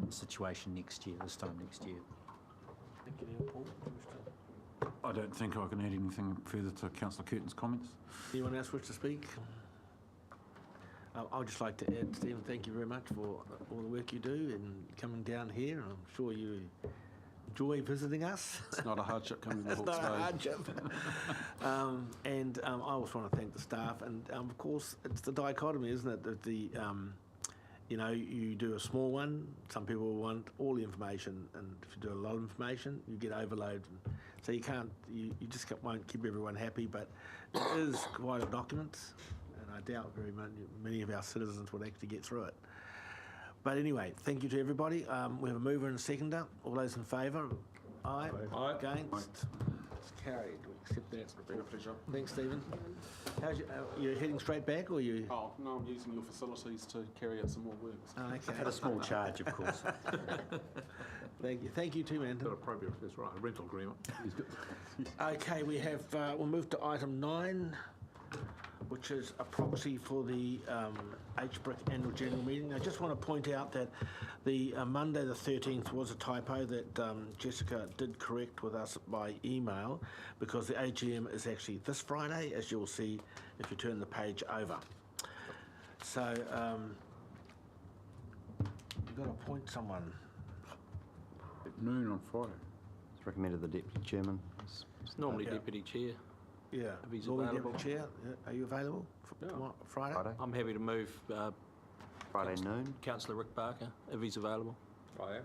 situation next year, this time next year. Thank you, Neil. Paul. I don't think I can add anything further to Councillor Curtin's comments. Anyone else wish to speak? I'd just like to add, Stephen, thank you very much for all the work you do and coming down here. I'm sure you enjoy visiting us. It's not a hardship coming to Hawke's Bay. It's not a hardship. I also want to thank the staff, and of course it's the dichotomy, isn't it? That you do a small one, some people want all the information, and if you do a lot of information, you get overloaded. So you just won't keep everyone happy, but it is quite a document, and I doubt very many of our citizens would actually get through it. But anyway, thank you to everybody. We have a mover and a seconder. All those in favour? Aye. Aye. Against? It's carried. We accept that. It's been a pleasure. Thanks, Stephen. How's you're heading straight back, or you? Oh, no, I'm using your facilities to carry out some more work. Okay. At a small charge, of course. Thank you. Thank you too, man. Got appropriate, that's right, a rental agreement. Okay, we have, we'll move to item 9. which is a proxy for the HBRIC annual general meeting. I just want to point out that the Monday the 13th was a typo that Jessica did correct with us by email, because the AGM is actually this Friday, as you'll see if you turn the page over. So you've got to appoint someone. At noon on Friday. It's recommended the Deputy Chairman. It's normally Deputy Chair. Yeah. If he's Normally available. Deputy Chair, are you available for tomorrow, Friday? I'm happy to move Friday noon. Councillor Rick Barker, if he's available. I am.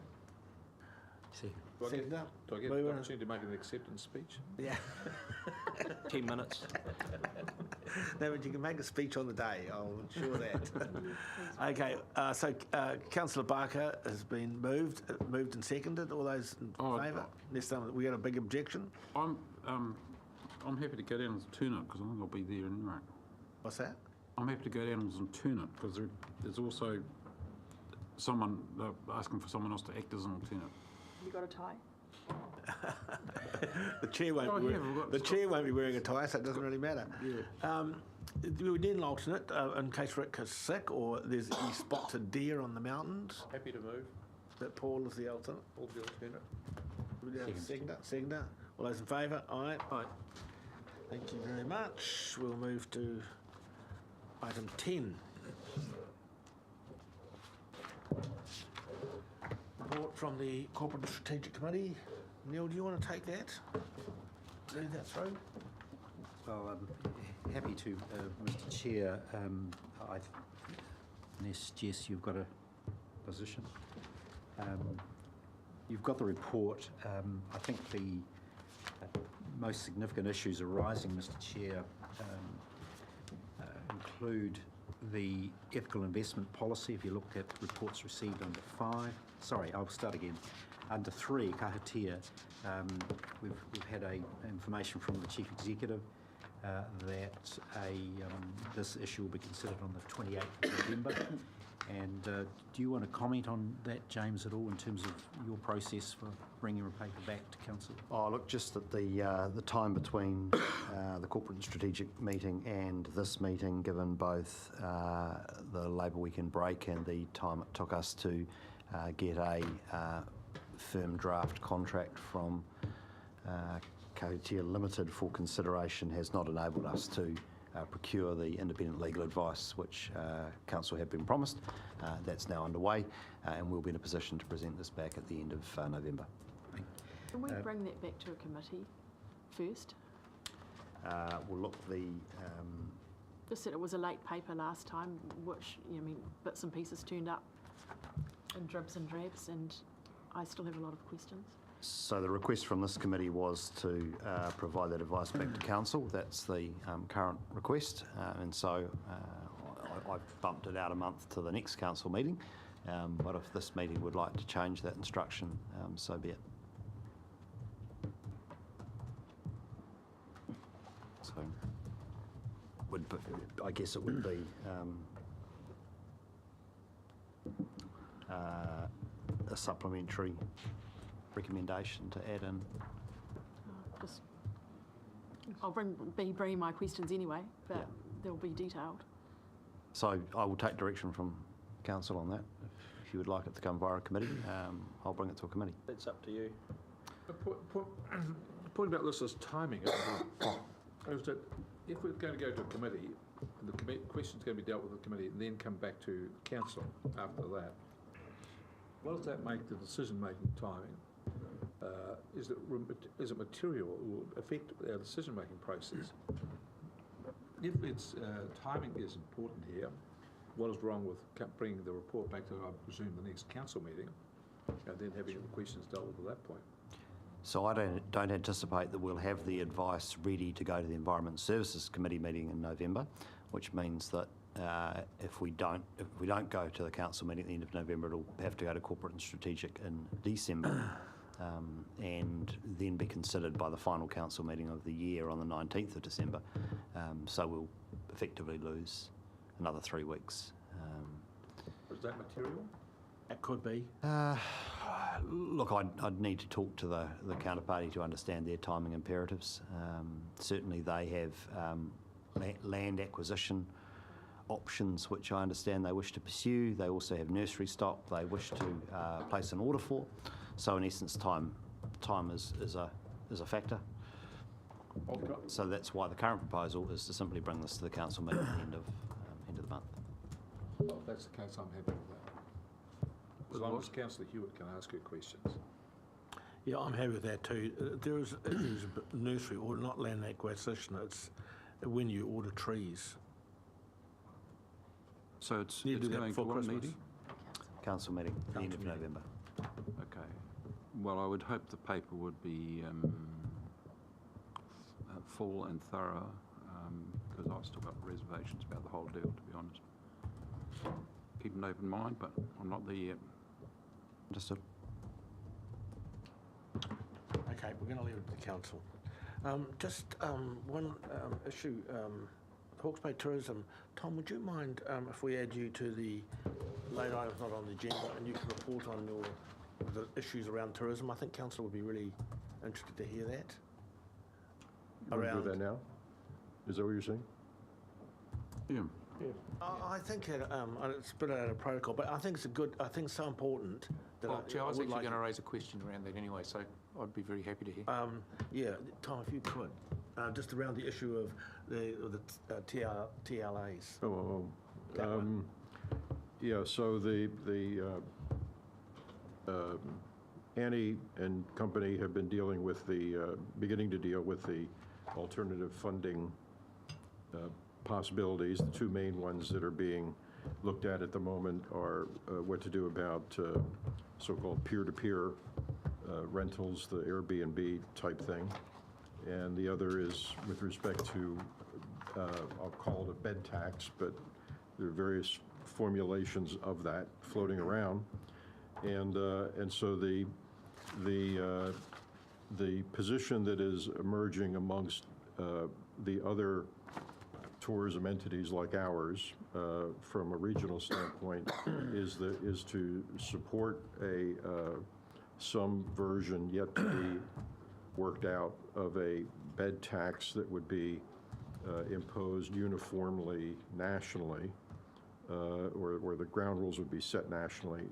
See. Do I get Second up. the opportunity to make an acceptance speech? Yeah. 10 minutes. No, but you can make a speech on the day, I'll ensure that. Okay, so Councillor Barker has been moved and seconded. All those in favour? Unless we got a big objection? I'm happy to go down as a turn-up because I think I'll be there anyway. What's that? I'm happy to go down as a turn-up because there's also someone asking for someone else to act as an alternate. You got a tie? The chair won't be wearing a tie, so it doesn't really matter. Yeah. We need an alternate in case Rick is sick or he spots a deer on the mountains. Happy to move. That Paul is the alternate. Paul's the alternate. Seconder. All those in favour? Aye. Aye. Thank you very much. We'll move to item 10. Report from the Corporate and Strategic Committee. Neil, do you want to take that? Read that through? Well, I'm happy to, Mr. Chair. Unless, Jess, you've got a position. You've got the report. I think the most significant issues arising, Mr. Chair, include the ethical investment policy. If you look at reports received under 5, sorry, I'll start again. Under 3, kahatia, we've had information from the Chief Executive that this issue will be considered on the 28th of November. And do you want to comment on that, James, at all in terms of your process for bringing a paper back to Council? Oh, look, just at the time between the corporate and strategic meeting and this meeting, given both the Labour weekend break and the time it took us to get a firm draft contract from Kahutia Limited for consideration, has not enabled us to procure the independent legal advice which Council had been promised. That's now underway, and we'll be in a position to present this back at the end of November. Can we bring that back to a committee first? We'll look the... Just said it was a late paper last time, which, bits and pieces turned up in dribs and drabs, and I still have a lot of questions. So the request from this committee was to provide that advice back to Council. That's the current request, and so I've bumped it out a month to the next Council meeting, but if this meeting would like to change that instruction, so be it. So I guess it would be a supplementary recommendation to add in. I'll be bringing my questions anyway, but they'll be detailed. So I will take direction from Council on that. If you would like it to come via a committee, I'll bring it to a committee. That's up to you. The point about this is timing. Is that if we're going to go to a committee, the question's going to be dealt with at the committee and then come back to Council after that, what does that make the decision-making timing? Is it material or will affect our decision-making process? If it's timing is important here, what is wrong with bringing the report back to, I presume, the next council meeting, and then having the questions dealt with at that point? So I don't anticipate that we'll have the advice ready to go to the Environment Services Committee meeting in November, which means that if we don't go to the council meeting at the end of November, it'll have to go to Corporate and Strategic in December, and then be considered by the final council meeting of the year on the 19th of December. So we'll effectively lose another 3 weeks. Is that material? It could be. Look, I'd need to talk to the counterparty to understand their timing imperatives. Certainly they have land acquisition options, which I understand they wish to pursue. They also have nursery stock they wish to place an order for. So in essence, time is a factor. So that's why the current proposal is to simply bring this to the council meeting at the end of the month. Well, if that's the case, I'm happy with that. As long as Councillor Hewitt can ask her questions. Yeah, I'm happy with that too. There is a nursery order, not land acquisition. It's when you order trees. So it's You do that going to before what Christmas? meeting? Council meeting, the end of Council meeting. November. Okay. Well, I would hope the paper would be full and thorough, because I've still got reservations about the whole deal, to be honest. Keep an open mind, but I'm not there yet. Understood. Okay, we're going to leave it to the council. Just one issue, Hawke's Bay Tourism. Tom, would you mind if we add you to the late items not on the agenda and you can report on the issues around tourism? I think council would be really interested to hear that. You want to do that now? Is that what you're saying? Yeah. I think it's a bit out of protocol, but I think it's so important that Well, Chair, I was would actually like going to raise a question around that anyway, so I'd be very happy to hear. Yeah, Tom, if you could, just around the issue of the TLAs. That one. Yeah, so the Annie and company have been dealing with beginning to deal with the alternative funding possibilities. The two main ones that are being looked at the moment are what to do about so-called peer-to-peer rentals, the Airbnb type thing. And the other is with respect to, I'll call it a bed tax, but there are various formulations of that floating around. And so the position that is emerging amongst the other tourism entities like ours, from a regional standpoint, is to support some version yet to be worked out of a bed tax that would be imposed uniformly nationally, or the ground rules would be set nationally.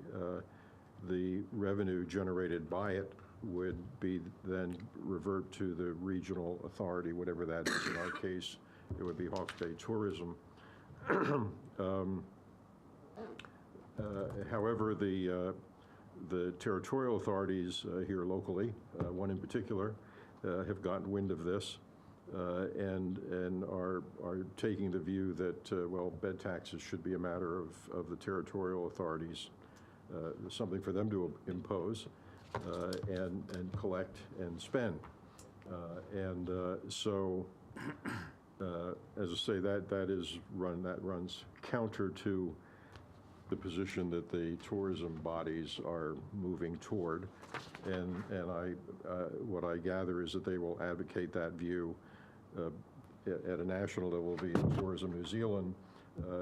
The revenue generated by it would be then revert to the regional authority, whatever that is. In our case, it would be Hawke's Bay Tourism. However, the territorial authorities here locally, one in particular, have gotten wind of this and are taking the view that, well, bed taxes should be a matter of the territorial authorities, something for them to impose and collect and spend. So, as I say, that runs counter to the position that the tourism bodies are moving toward, and what I gather is that they will advocate that view at a national level via Tourism New Zealand,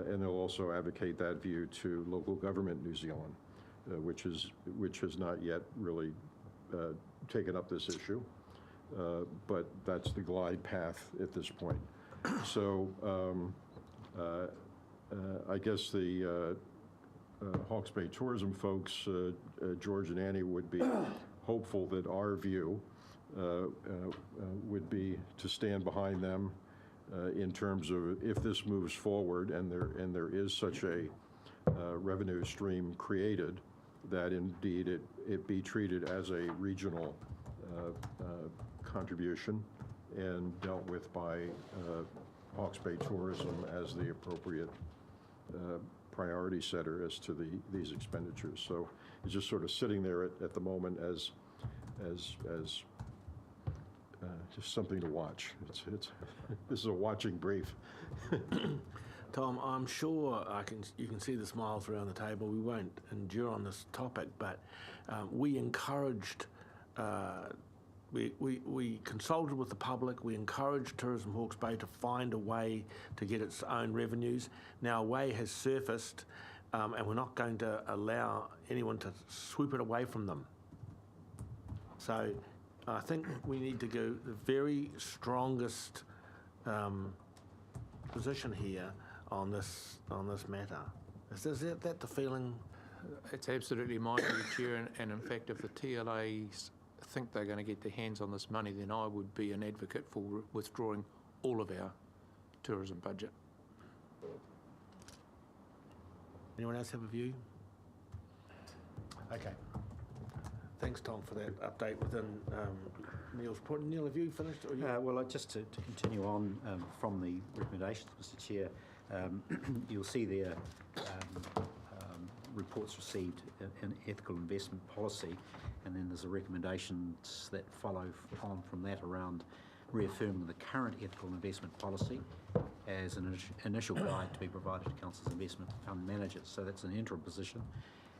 and they'll also advocate that view to local government New Zealand, which has not yet really taken up this issue, but that's the glide path at this point. So I guess the Hawke's Bay Tourism folks, George and Annie, would be hopeful that our view would be to stand behind them in terms of if this moves forward and there is such a revenue stream created, that indeed it be treated as a regional contribution and dealt with by Hawke's Bay Tourism as the appropriate priority setter as to these expenditures. So it's just sort of sitting there at the moment as just something to watch. This is a watching brief. Tom, I'm sure you can see the smiles around the table. We won't endure on this topic, but we encouraged. We consulted with the public. We encouraged Tourism Hawke's Bay to find a way to get its own revenues. Now a way has surfaced, and we're not going to allow anyone to swoop it away from them. So I think we need to go the very strongest position here on this matter. Is that the feeling? It's absolutely my view, Chair, and in fact, if the TLAs think they're going to get their hands on this money, then I would be an advocate for withdrawing all of our tourism budget. Anyone else have a view? Okay. Thanks, Tom, for that update within Neil's point. Neil, have you finished? Or you... Well, just to continue on from the recommendations, Mr Chair, you'll see there reports received in ethical investment policy, and then there's the recommendations that follow on from that around reaffirming the current ethical investment policy as an initial guide to be provided to Council's investment fund managers. So that's an interim position.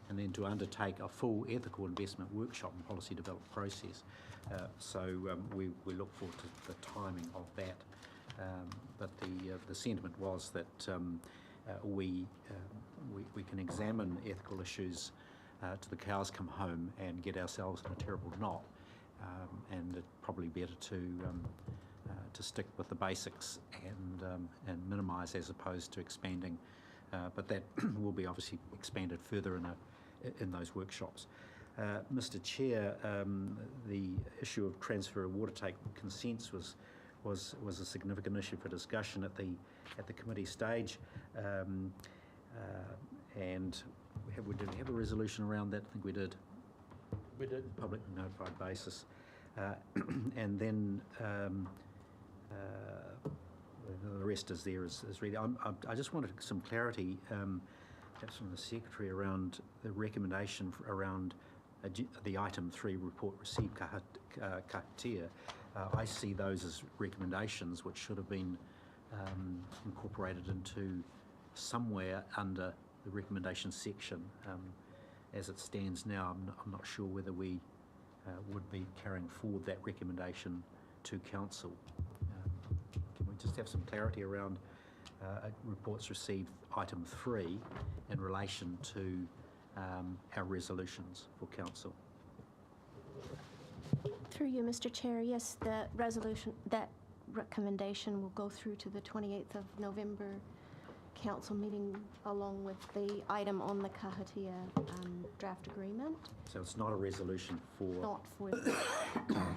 And then to undertake a full ethical investment workshop and policy development process. We look forward to the timing of that. But the sentiment was that we can examine ethical issues to the cows come home and get ourselves in a terrible knot, and it's probably better to stick with the basics and minimise as opposed to expanding. But that will be obviously expanded further in those workshops. Mr Chair, the issue of transfer of water take consents was a significant issue for discussion at the committee stage, and did we have a resolution around that? I think we did. We did. Public notified basis, and then the rest is there is really. I just wanted some clarity, perhaps from the Secretary, around the recommendation around the item 3 report received kahatia. I see those as recommendations which should have been incorporated into somewhere under the recommendation section. As it stands now, I'm not sure whether we would be carrying forward that recommendation to Council. Can we just have some clarity around reports received item 3 in relation to our resolutions for Council? Through you, Mr Chair, yes, the resolution, that recommendation will go through to the 28th of November Council meeting along with the item on the kahatia draft agreement. So it's not a resolution for... Not for...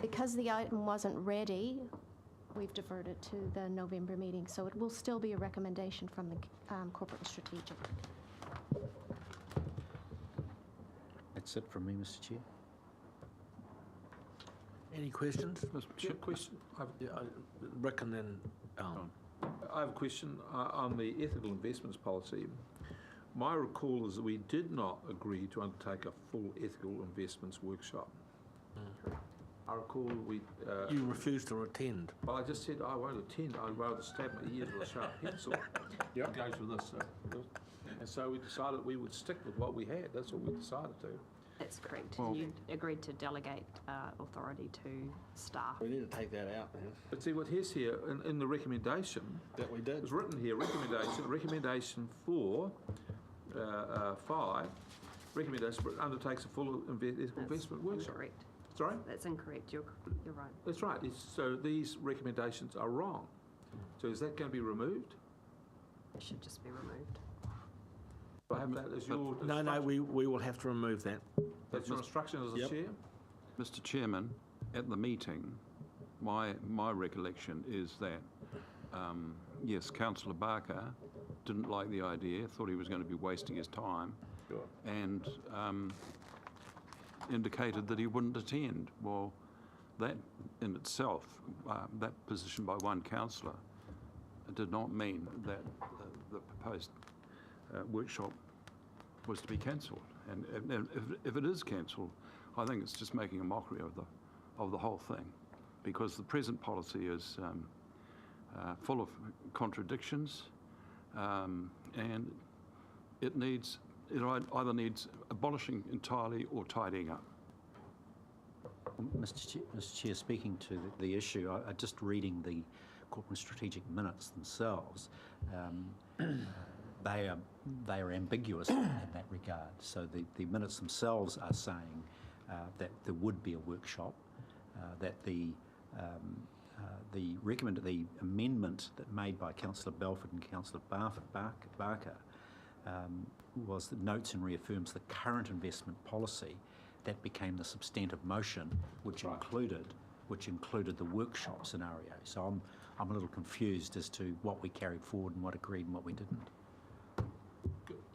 because the item wasn't ready, we've deferred it to the November meeting, so it will still be a recommendation from the Corporate and Strategic. That's it from me, Mr Chair. Any questions? Yeah, question. Rick and then Alan. I have a question on the ethical investments policy. My recall is that we did not agree to undertake a full ethical investments workshop. I recall we... you refused to attend. Well, I just said I won't attend. I'd rather stab my ears with a sharp pencil. It goes with this. And so we decided we would stick with what we had. That's what we decided to. That's correct. Well, you agreed to delegate authority to staff. We need to take that out, man. But see, what here's here in the recommendation that we did. It's written here, recommendation for 5, recommendation undertakes a full investment workshop. Incorrect. Sorry? That's incorrect. You're right. That's right. So these recommendations are wrong. So is that going to be removed? It should just be removed. I have that as your No, we will have to remove that. That's your instruction as the chair? Mr Chairman, at the meeting, my recollection is that, yes, Councillor Barker didn't like the idea, thought he was going to be wasting his time, and indicated that he wouldn't attend. Well, that in itself, that position by one councillor, did not mean that the proposed workshop was to be cancelled. And if it is cancelled, I think it's just making a mockery of the whole thing, because the present policy is full of contradictions, and it either needs abolishing entirely or tidying up. Mr Chair, speaking to the issue, I just reading the corporate strategic minutes themselves, they are ambiguous in that regard. So the minutes themselves are saying that there would be a workshop, that the the amendment that made by Councillor Belford and Councillor Barker was that notes and reaffirms the current investment policy. That became the substantive motion, which included the workshop scenario. So I'm a little confused as to what we carried forward and what agreed and what we didn't.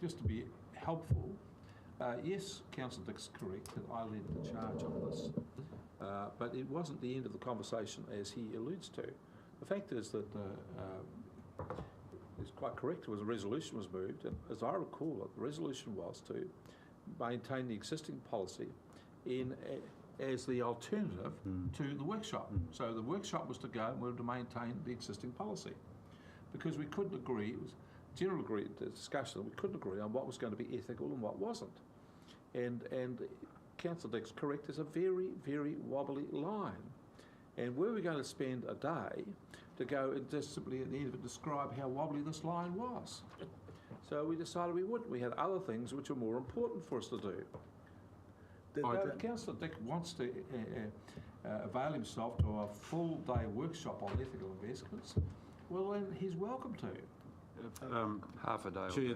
Just to be helpful, yes, Councillor Dick's correct that I led the charge on this, but it wasn't the end of the conversation as he alludes to. The fact is that it's quite correct, a resolution was moved, and as I recall it, the resolution was to maintain the existing policy as the alternative to the workshop. So the workshop was to go and we were to maintain the existing policy. Because we couldn't agree, it was general discussion, we couldn't agree on what was going to be ethical and what wasn't. And Councillor Dick's correct, there's a very, very wobbly line. And were we going to spend a day to go and just simply at the end of it describe how wobbly this line was? So we decided we wouldn't. We had other things which were more important for us to do. If Councillor Dick wants to avail himself to a full day workshop on ethical investments, well then he's welcome to. Half a day. Chair,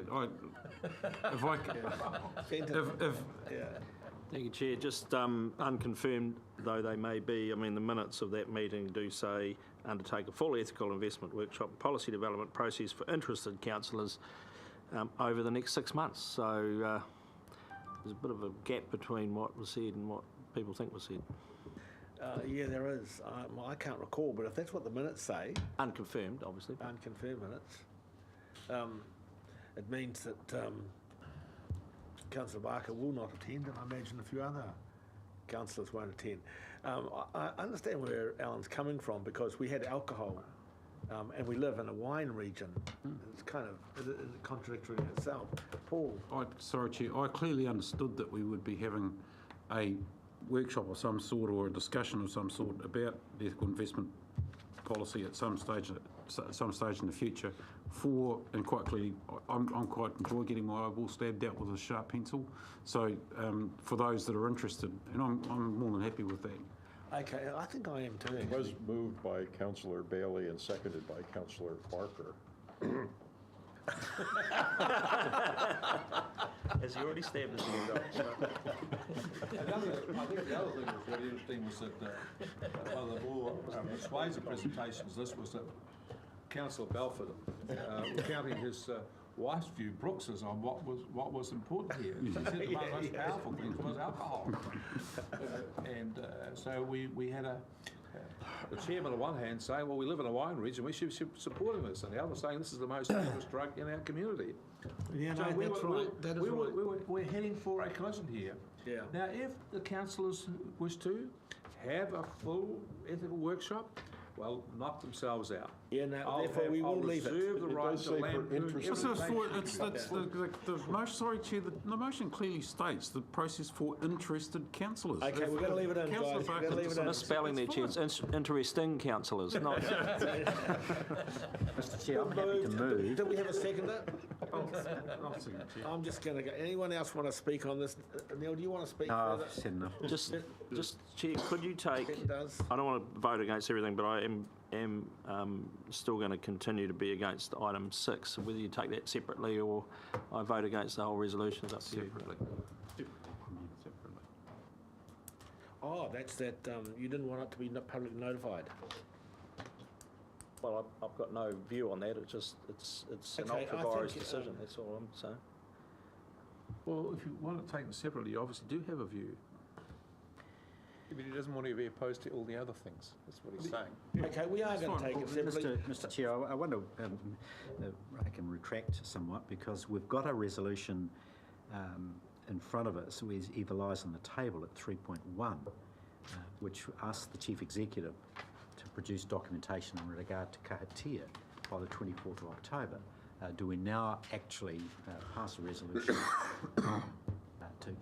Thank you, Chair. Just unconfirmed though they may be, I mean, the minutes of that meeting do say undertake a full ethical investment workshop and policy development process for interested councillors over the next 6 months. So there's a bit of a gap between what was said and what people think was said. Yeah, there is. I can't recall, but if that's what the minutes say... Unconfirmed, obviously. Unconfirmed minutes. It means that Councillor Barker will not attend, and I imagine a few other councillors won't attend. I understand where Alan's coming from, because we had alcohol and we live in a wine region. It's kind of contradictory in itself. Paul? Sorry, Chair. I clearly understood that we would be having a workshop of some sort or a discussion of some sort about the ethical investment policy at some stage in the future. And quite clearly, I'm quite enjoy getting my eyeball stabbed out with a sharp pencil. So for those that are interested, and I'm more than happy with that. Okay, I think I am too. It was moved by Councillor Bailey and seconded by Councillor Barker. Has he already stabbed his hand up? I think the other thing that was really interesting was that one of the more persuasive presentations, this was that Councillor Belford recounting his wife's view, Brooks's, on what was important here. She said one of the most powerful things was alcohol. So we had the chairman on one hand saying, well, we live in a wine region, we should be supporting this, and the other saying this is the most dangerous drug in our community. Yeah, so no, that's right. We're heading for a collision here. Yeah. Now, if the councillors wish to have a full ethical workshop, well, knock themselves out. Yeah, no, therefore we will leave it. Reserve the right to Sorry, Chair, the motion clearly states the process for interested councillors. Okay, we're going to leave it in, guys. We're going to leave it in. Misspelling there, Chair. It's interesting councillors, not... Mr Chair, I'm happy to move. Did we have a seconder? I'll second, Chair. I'm just going to go. Anyone else want to speak on this? Neil, do you want to speak further? I've said enough. Just Chair, could you take... I don't want to vote against everything, but I am still going to continue to be against item 6. Whether you take that separately or I vote against the whole resolution is up to you. Oh, that's that you didn't want it to be publicly notified. Well, I've got no view on that. It's an ultra-virus decision. That's all I'm saying. Well, if you want to take them separately, you obviously do have a view. But he doesn't want to be opposed to all the other things. That's what he's saying. Okay, we are going to take it separately. Mr Chair, I wonder, I can retract somewhat, because we've got a resolution in front of us, which either lies on the table at 3.1, which asks the Chief Executive to produce documentation in regard to kahatia by the 24th of October. Do we now actually pass a resolution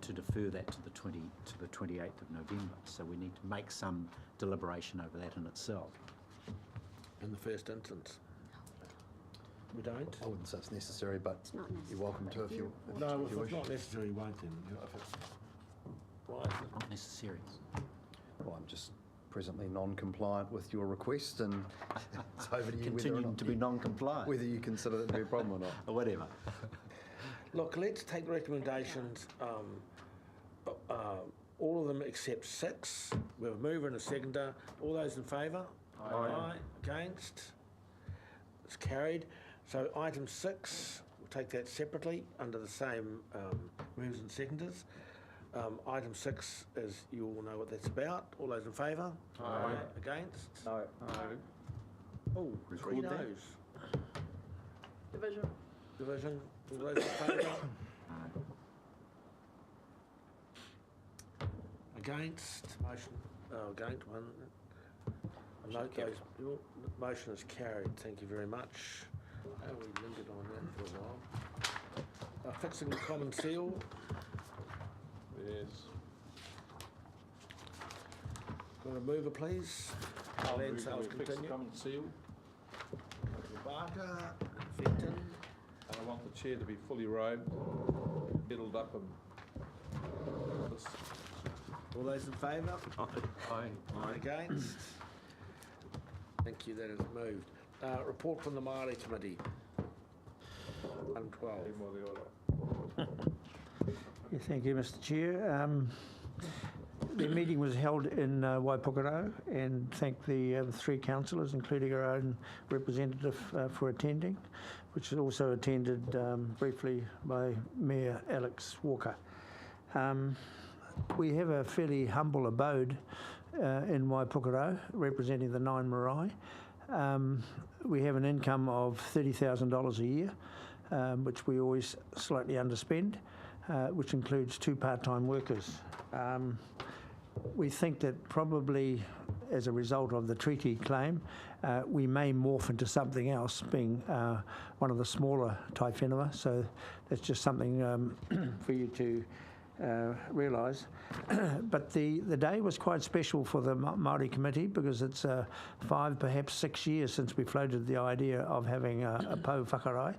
to defer that to the 28th of November? So we need to make some deliberation over that in itself. In the first instance. We don't? I wouldn't say it's necessary, but you're welcome to if you wish. No, if it's not necessary, you won't then. Why is it not necessary? Well, I'm just presently non-compliant with your request, and it's over to you Continuing to be non-compliant. whether you consider that to be a problem or not. Or whatever. Look, let's take the recommendations, all of them except 6. We have a mover and a seconder. All those in favour? Aye. Against? It's carried. So item 6, we'll take that separately under the same movers and seconders. Item 6 is, you all know what that's about. All those in favour? Aye. Against? No. Oh, 3 Record that. noes. Division. Division. All those in favour? Against? Motion. Against one. Note those. Your motion is carried. Thank you very much. We lingered on that for a while. Fixing the common seal. Yes. Got a mover, please. Land sales continue. Common seal. Barker, Fenton. And I want the chair to be fully robed, heddled up and this. All those in favour? Aye. Against? Thank you, that is moved. Report from the Māori Committee. Item 12. Yeah, thank you, Mr Chair. The meeting was held in Waipukurau, and thank the 3 councillors, including our own representative, for attending, which was also attended briefly by Mayor Alex Walker. We have a fairly humble abode in Waipukurau, representing the 9 marae. We have an income of $30,000 a year, which we always slightly underspend, which includes 2 part-time workers. We think that probably as a result of the treaty claim, we may morph into something else, being one of the smaller tai whenua, so that's just something for you to realise. But the day was quite special for the Māori committee, because it's 5, perhaps 6 years since we floated the idea of having a pou whakarai,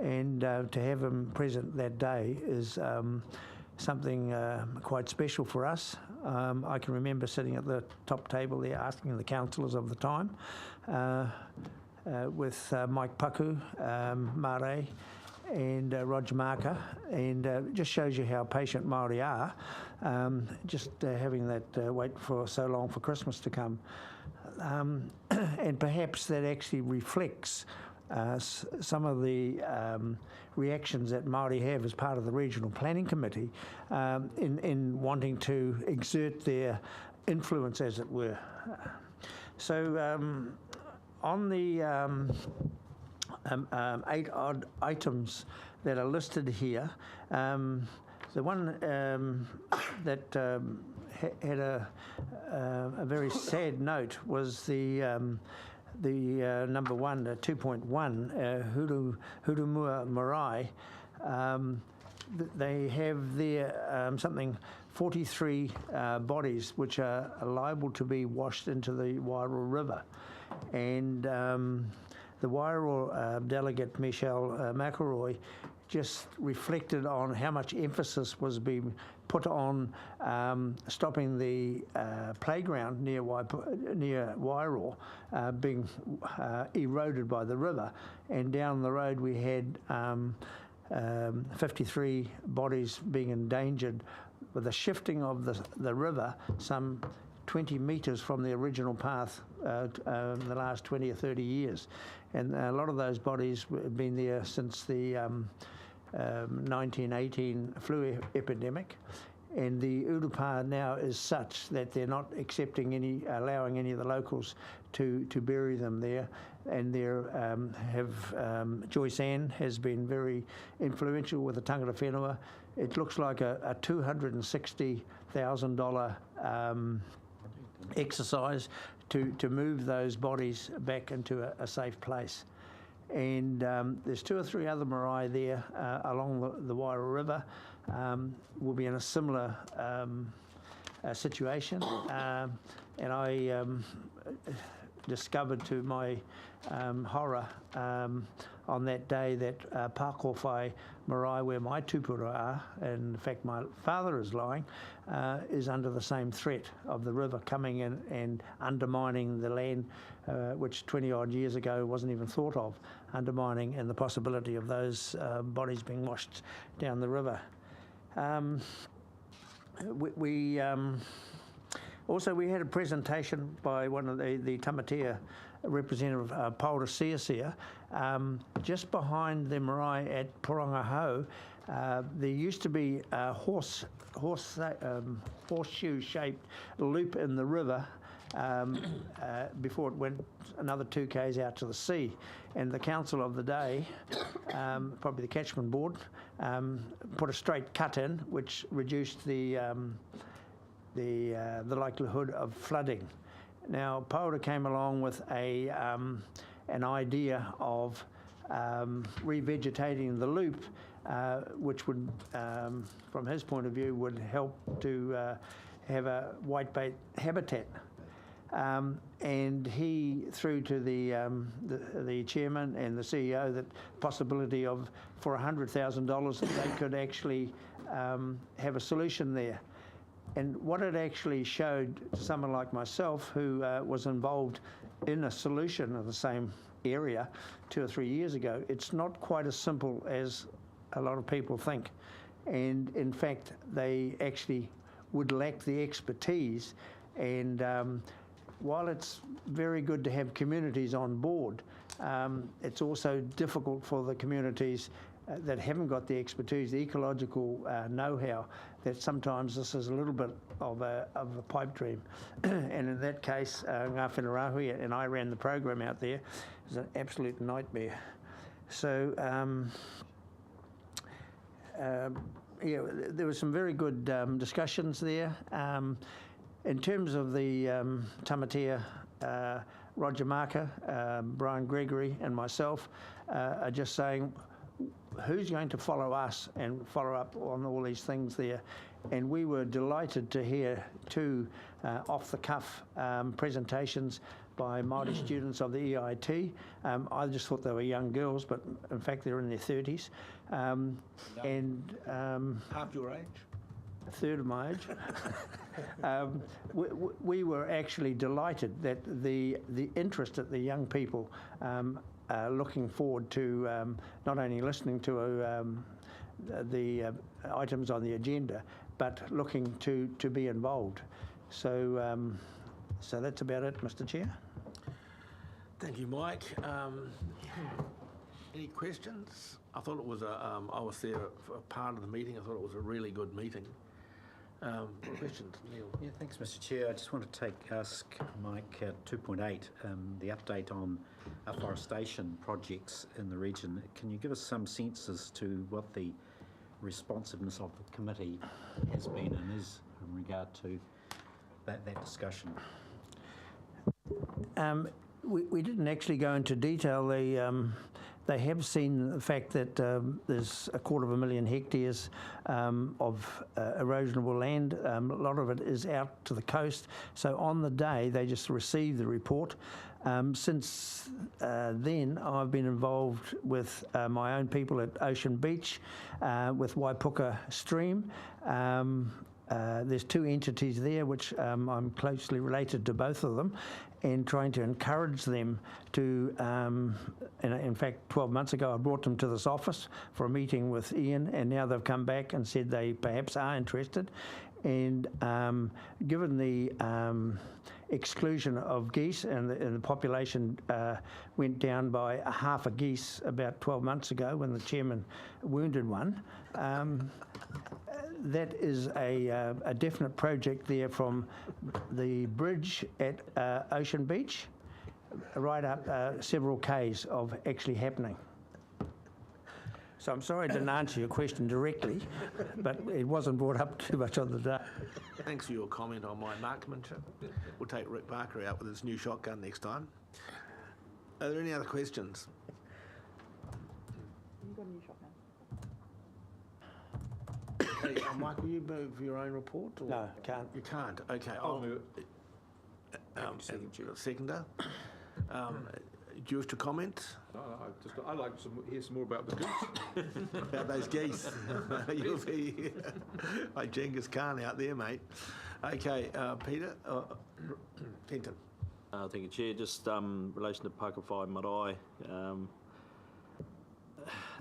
and to have him present that day is something quite special for us. I can remember sitting at the top table there asking the councillors of the time, with Mike Paku, Mare, and Roger Marker, and just shows you how patient Māori are, just having that wait for so long for Christmas to come. And perhaps that actually reflects some of the reactions that Māori have as part of the Regional Planning Committee in wanting to exert their influence, as it were. So on the 8 odd items that are listed here, the one that had a very sad note was the number 1, 2.1, Hurumua Marae. They have there something 43 bodies which are liable to be washed into the Wairau River, and the Wairau delegate Michelle McElroy just reflected on how much emphasis was being put on stopping the playground near Wairau being eroded by the river, and down the road we had 53 bodies being endangered with the shifting of the river some 20 metres from the original path in the last 20 or 30 years. And a lot of those bodies have been there since the 1918 flu epidemic. And the urupa now is such that they're not allowing any of the locals to bury them there. And Joyce Ann has been very influential with the tangata whenua. It looks like a $260,000 exercise to move those bodies back into a safe place. And there's 2 or 3 other marae there along the Wairau River. Will be in a similar situation. And I discovered to my horror on that day that Pakowhai Marae, where my tupura are, and in fact my father is lying, is under the same threat of the river coming in and undermining the land, which 20 odd years ago wasn't even thought of, undermining, and the possibility of those bodies being washed down the river. Also, we had a presentation by one of the Tamatea representative, Paul Seasia, just behind the marae at Porangahau. There used to be a horseshoe-shaped loop in the river before it went another 2 k's out to the sea, and the council of the day, probably the catchment board, put a straight cut in, which reduced the likelihood of flooding. Now, Paura came along with an idea of revegetating the loop, which would, from his point of view, would help to have a whitebait habitat. And he threw to the chairman and the CEO that possibility of, for $100,000, that they could actually have a solution there. And what it actually showed to someone like myself, who was involved in a solution of the same area 2 or 3 years ago, it's not quite as simple as a lot of people think. And in fact, they actually would lack the expertise. And while it's very good to have communities on board, it's also difficult for the communities that haven't got the expertise, the ecological know-how, that sometimes this is a little bit of a pipe dream. And in that case, Ngā Whenarahui, and I ran the program out there, it was an absolute nightmare. So, yeah, there were some very good discussions there. In terms of the Tamatea, Roger Marker, Brian Gregory and myself are just saying, who's going to follow us and follow up on all these things there? And we were delighted to hear 2 off-the-cuff presentations by Māori students of the EIT. I just thought they were young girls, but in fact they're in their 30s. Half your age? A third of my age. We were actually delighted that the interest that the young people looking forward to not only listening to the items on the agenda, but looking to be involved. So, so that's about it, Mr. Chair. Thank you, Mike. Any questions? I thought it was I was there for a part of the meeting. I thought it was a really good meeting. Questions, Neil? Yeah, thanks, Mr. Chair. I just want to ask Mike 2.8, the update on afforestation projects in the region. Can you give us some sense as to what the responsiveness of the committee has been and is in regard to that discussion? We didn't actually go into detail. They have seen the fact that there's 250,000 hectares of erosionable land. A lot of it is out to the coast. So on the day, they just received the report. Since then, I've been involved with my own people at Ocean Beach, with Waipuka Stream. There's 2 entities there, which I'm closely related to both of them, and trying to encourage them to, in fact, 12 months ago, I brought them to this office for a meeting with Ian, and now they've come back and said they perhaps are interested. And given the exclusion of geese, and the population went down by half a geese about 12 months ago when the chairman wounded one, that is a definite project there from the bridge at Ocean Beach right up several k's of actually happening. So I'm sorry I didn't answer your question directly, but it wasn't brought up too much on the day. Thanks for your comment on my marksmanship. We'll take Rick Barker out with his new shotgun next time. Are there any other questions? You've got a new shotgun. Hey, Mike, will you move your own report? Or? No, can't. You can't? Okay. I'll move Seconder? Do you wish to comment? No, I'd like to hear some more about the goose. About those geese? You'll be like Genghis Khan out there, mate. Okay, Peter, Kenton. Thank you, Chair. Just in relation to Pakawhai Marae,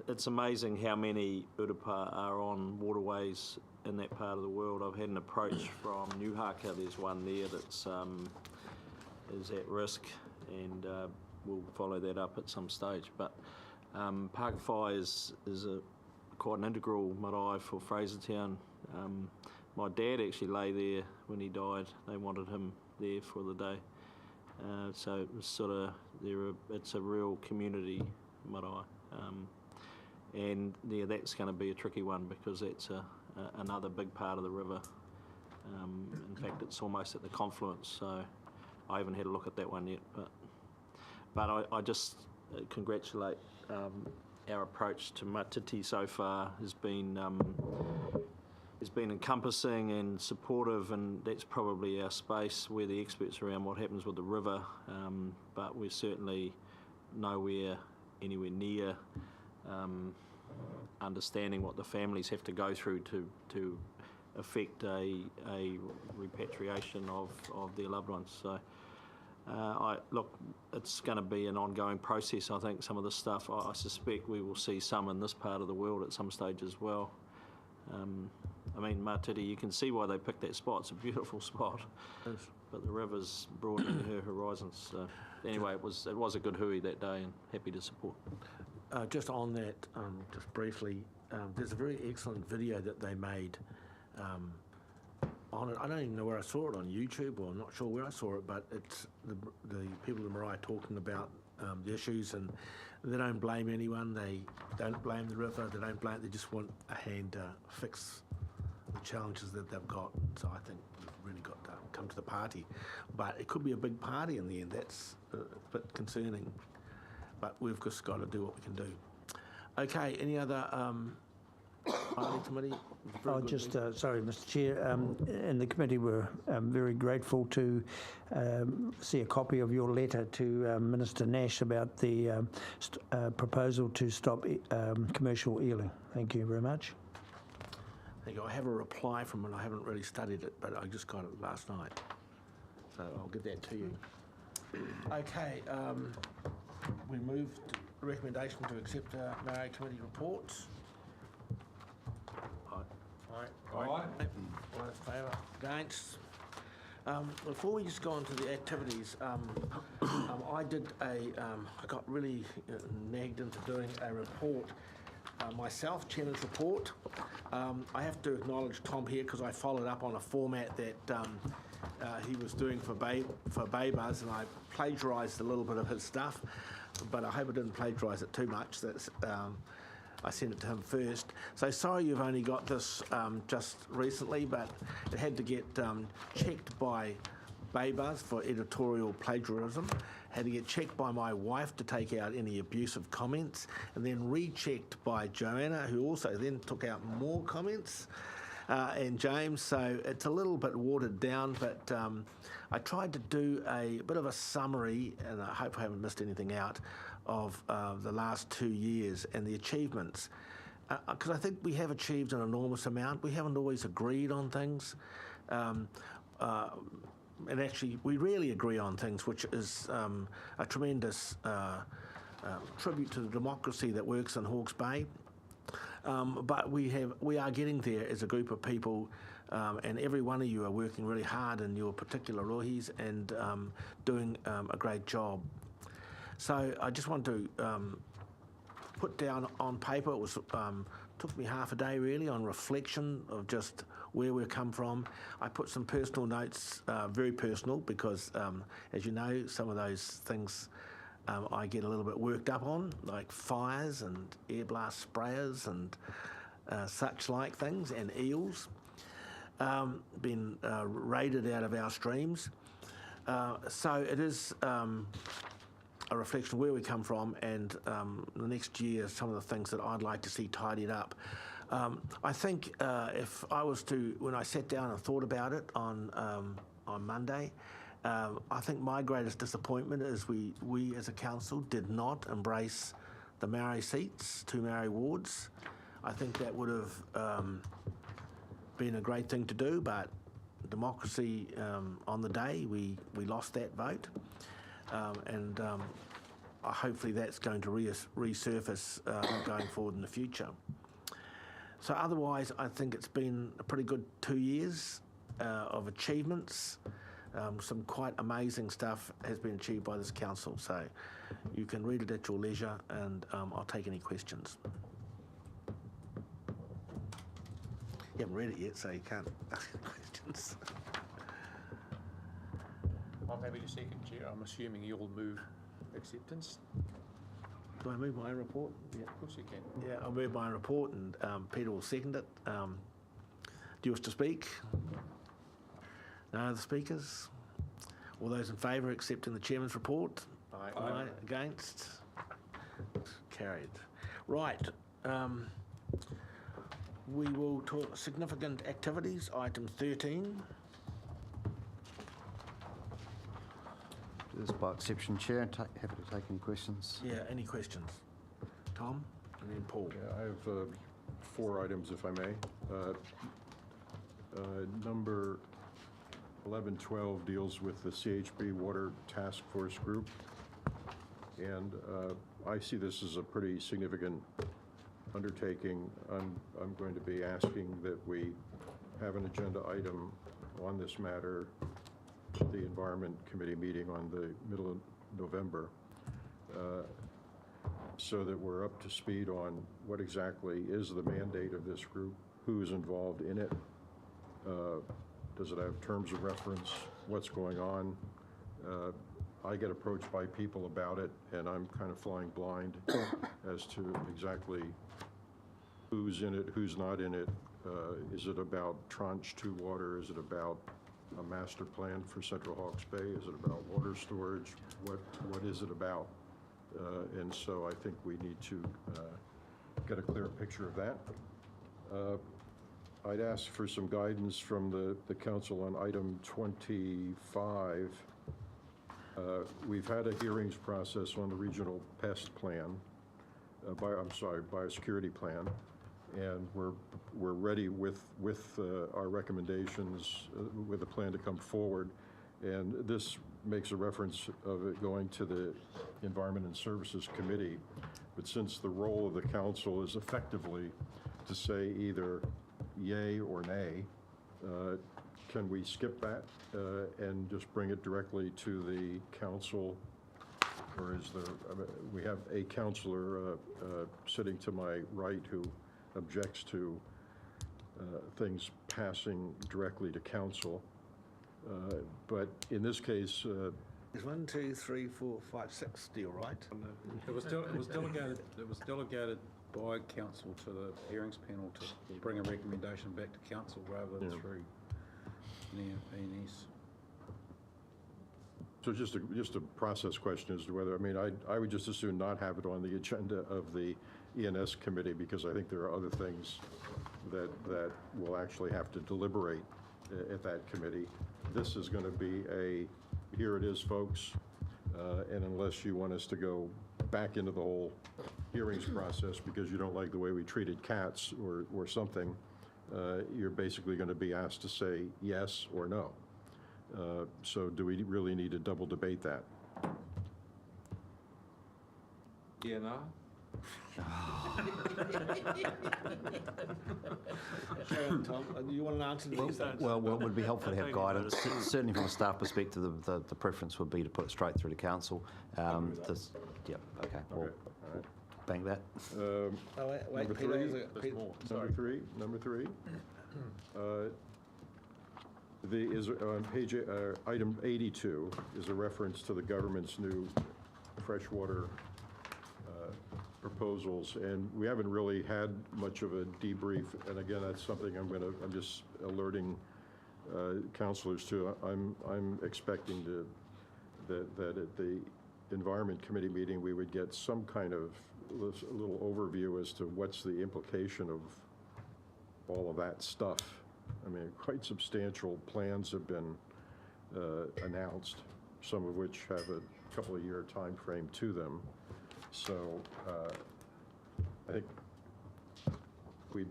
it's amazing how many urupa are on waterways in that part of the world. I've had an approach from New Hawke. There's one there that's is at risk, and we'll follow that up at some stage. But Pakawhai is quite an integral marae for Frasertown. My dad actually lay there when he died. They wanted him there for the day. So it was sort of it's a real community marae, and yeah, that's going to be a tricky one because that's another big part of the river. In fact, it's almost at the confluence, so I haven't had a look at that one yet. But I just congratulate our approach to Matiti so far has been encompassing and supportive, and that's probably our space. We're the experts around what happens with the river, but we're certainly anywhere near understanding what the families have to go through to affect a repatriation of their loved ones. So look, it's going to be an ongoing process. I think some of this stuff, I suspect we will see some in this part of the world at some stage as well. I mean, Matiti, you can see why they picked that spot. It's a beautiful spot, but the river's broadening her horizons. So anyway, it was a good hui that day, and happy to support. Just on that, just briefly, there's a very excellent video that they made on it. I don't even know where I saw it, on YouTube, or I'm not sure where I saw it, but it's the people in Marae talking about the issues, and they don't blame anyone. They don't blame the river. They don't blame. They just want a hand to fix the challenges that they've got. So I think we've really got to come to the party. But it could be a big party in the end. That's a bit concerning. But we've just got to do what we can do. Okay, any other Māori committee? Sorry, Mr. Chair. And the committee were very grateful to see a copy of your letter to Minister Nash about the proposal to stop commercial eeling. Thank you very much. Thank you. I have a reply from it. I haven't really studied it, but I just got it last night. So I'll get that to you. Okay, we move to recommendation to accept Māori committee reports. Aye. All in favour? Against? Before we just go on to the activities, I got really nagged into doing a report myself, Chairman's report. I have to acknowledge Tom here because I followed up on a format that he was doing for Baybuzz, and I plagiarised a little bit of his stuff, but I hope I didn't plagiarise it too much. I sent it to him first. So sorry you've only got this just recently, but it had to get checked by Baybuzz for editorial plagiarism, had to get checked by my wife to take out any abusive comments, and then rechecked by Joanna, who also then took out more comments, and James. So it's a little bit watered down, but I tried to do a bit of a summary, and I hope I haven't missed anything out, of the last 2 years and the achievements. Because I think we have achieved an enormous amount. We haven't always agreed on things. And actually, we rarely agree on things, which is a tremendous tribute to the democracy that works in Hawke's Bay. But we are getting there as a group of people, and every one of you are working really hard in your particular rohis and doing a great job. So I just want to put down on paper, it was took me half a day really on reflection of just where we've come from. I put some personal notes, very personal, because as you know, some of those things I get a little bit worked up on, like fires and air blast sprayers and such like things, and eels been raided out of our streams. So it is a reflection of where we come from, and the next year, some of the things that I'd like to see tidied up. I think if I was to, when I sat down and thought about it on Monday, I think my greatest disappointment is we as a council did not embrace the Māori seats, 2 Māori wards. I think that would have been a great thing to do, but democracy on the day, we lost that vote. And hopefully that's going to resurface going forward in the future. So otherwise, I think it's been a pretty good 2 years of achievements. Some quite amazing stuff has been achieved by this council, so you can read it at your leisure, and I'll take any questions. You haven't read it yet, so you can't ask any questions. I'm happy to second, Chair. I'm assuming you'll move acceptance. Do I move my own report? Yeah. Of course you can. Yeah, I'll move my own report, and Peter will second it. Do you wish to speak? No other speakers? All those in favour of accepting the chairman's report? Aye. Against? Carried. Right. We will talk significant activities, item 13. Just by exception, Chair, happy to take any questions. Yeah, any questions? Tom, and then Paul. Yeah, I have 4 items, if I may. Number 1112 deals with the CHB Water Task Force Group, and I see this as a pretty significant undertaking. I'm going to be asking that we have an agenda item on this matter at the Environment Committee meeting on the middle of November, so that we're up to speed on what exactly is the mandate of this group, who's involved in it, does it have terms of reference, what's going on. I get approached by people about it, and I'm kind of flying blind as to exactly who's in it, who's not in it. Is it about Tranche 2 water? Is it about a master plan for Central Hawke's Bay? Is it about water storage? What is it about? And so I think we need to get a clear picture of that. I'd ask for some guidance from the council on item 25. We've had a hearings process on the regional pest plan, biosecurity plan, and we're ready with our recommendations, with a plan to come forward. And this makes a reference of it going to the Environment and Services Committee. But since the role of the council is effectively to say either yay or nay, can we skip that and just bring it directly to the council? Or is there, we have a councillor sitting to my right who objects to things passing directly to council. But in this case, There's 1, 2, 3, 4, 5, 6 deal, right? It was delegated by council to the hearings panel to bring a recommendation back to council rather than through E&Es. so just a process question as to whether, I mean, I would just as soon not have it on the agenda of the E&S committee, because I think there are other things that we'll actually have to deliberate at that committee. This is going to be here it is, folks, and unless you want us to go back into the whole hearings process because you don't like the way we treated cats or something, you're basically going to be asked to say yes or no. So do we really need to double debate that? Yeah, no? Tom, you want an answer to these? Well, what would be helpful to have guidance, certainly from a staff perspective, the preference would be to put it straight through to council. Yeah, okay, well, bank that. Wait, Peter, number three. On page, item 82 is a reference to the government's new freshwater proposals, and we haven't really had much of a debrief. And again, that's something I'm just alerting councillors to. I'm expecting that at the Environment Committee meeting we would get some kind of little overview as to what's the implication of all of that stuff. I mean, quite substantial plans have been announced, some of which have a couple of year time frame to them. So I think we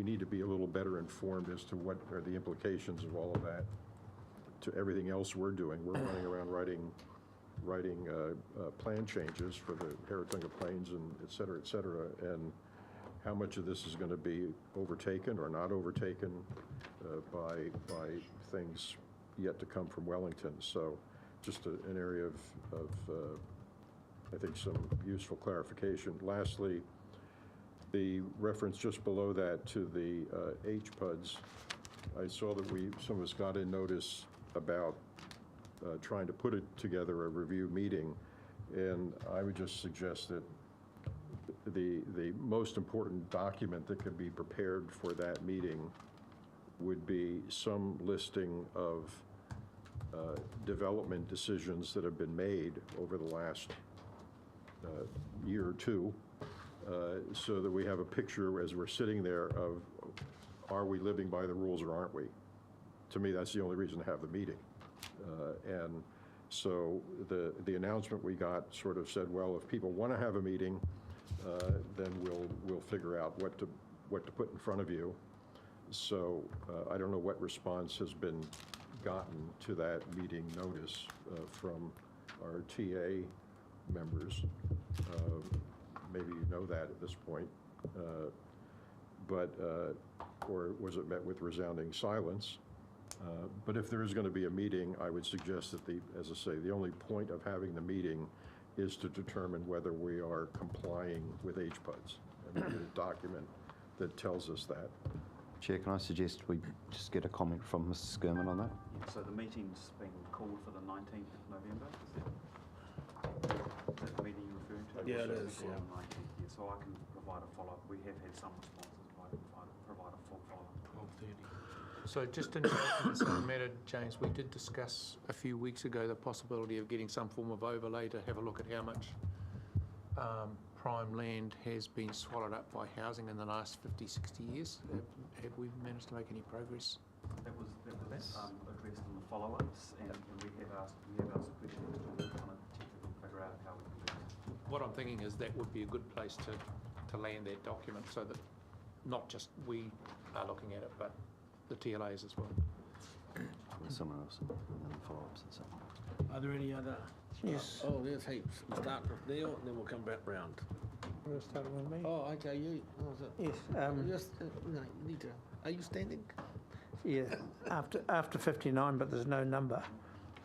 need to be a little better informed as to what are the implications of all of that to everything else we're doing. We're running around writing plan changes for the Haratunga Plains and et cetera, and how much of this is going to be overtaken or not overtaken by things yet to come from Wellington. So just an area of I think some useful clarification. Lastly, the reference just below that to the HPUDs, I saw that some of us got in notice about trying to put together a review meeting, and I would just suggest that the most important document that could be prepared for that meeting would be some listing of development decisions that have been made over the last year or two, so that we have a picture as we're sitting there of, are we living by the rules or aren't we? To me, that's the only reason to have the meeting. And so the announcement we got sort of said, well, if people want to have a meeting, then we'll figure out what to put in front of you. So I don't know what response has been gotten to that meeting notice from our TA members. Maybe you know that at this point, or was it met with resounding silence? But if there is going to be a meeting, I would suggest that as I say, the only point of having the meeting is to determine whether we are complying with HPUDs, and we get a document that tells us that. Chair, can I suggest we just get a comment from Mr. Skirman on that? Yeah, so the meeting's been called for the 19th of November, is that the meeting you're referring to? Yeah, it is, yeah. On the 19th, yeah, so I can provide a follow-up. We have had some responses, but I can provide a full follow-up. 12:30. So just in relation to the matter, James, we did discuss a few weeks ago the possibility of getting some form of overlay to have a look at how much prime land has been swallowed up by housing in the last 50, 60 years. Have we managed to make any progress? That was addressed in the follow-ups, and we have asked questions to kind of technical figure out how we can do that. What I'm thinking is that would be a good place to land that document, so that not just we are looking at it, but the TLAs as well. Someone else, and then follow-ups and so on. Are there any other? Yes. Oh, there's heaps. We'll start with Neil, and then we'll come back round. We'll start with me. Oh, okay, you. Oh, Yes. no, you need to. Are you standing? Yeah, after 59, but there's no number.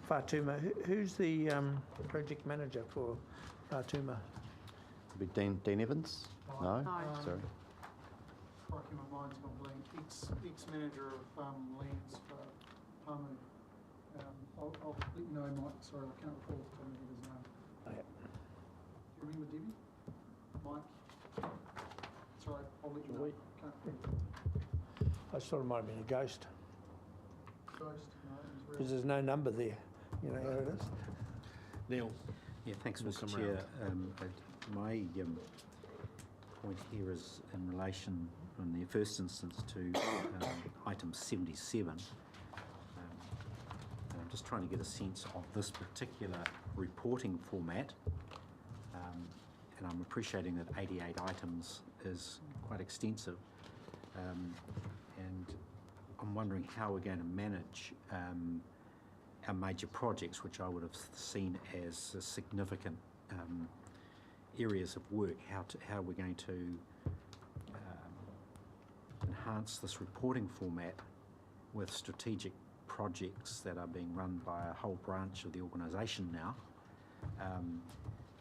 Whātuma, who's the project manager for Whātuma? Would be Dean Evans? No? No. Sorry. Crikey, my mind's gone blank. Ex-manager of lands for Palmu. I'll let you know, Mike. Sorry, I can't recall the name of his name. Oh, yeah. Do you remember Debbie? Mike? Sorry, I'll let you know. Can't remember. I just thought it might have been a ghost, Ghost? No, it was real. because there's no number there. You know how it is. Neil. Yeah, thanks, We'll Mr. come Chair. My point here is in relation, in the first instance, to item 77. I'm just trying to get a sense of this particular reporting format, and I'm appreciating that 88 items is quite extensive, and I'm wondering how we're going to manage our major projects, which I would have seen as significant areas of work, how we're going to enhance this reporting format with strategic projects that are being run by a whole branch of the organisation now. And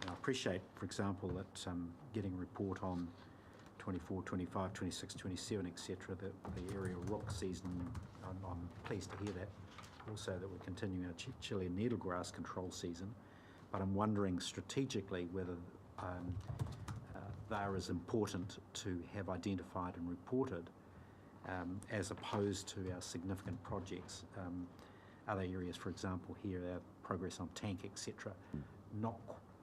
I appreciate, for example, that getting a report on 24, 25, 26, 27, etc., the aerial rock season, I'm pleased to hear that. Also that we're continuing our chili and needlegrass control season, but I'm wondering strategically whether they are as important to have identified and reported as opposed to our significant projects. Other areas, for example, here, our progress on tank, etc.,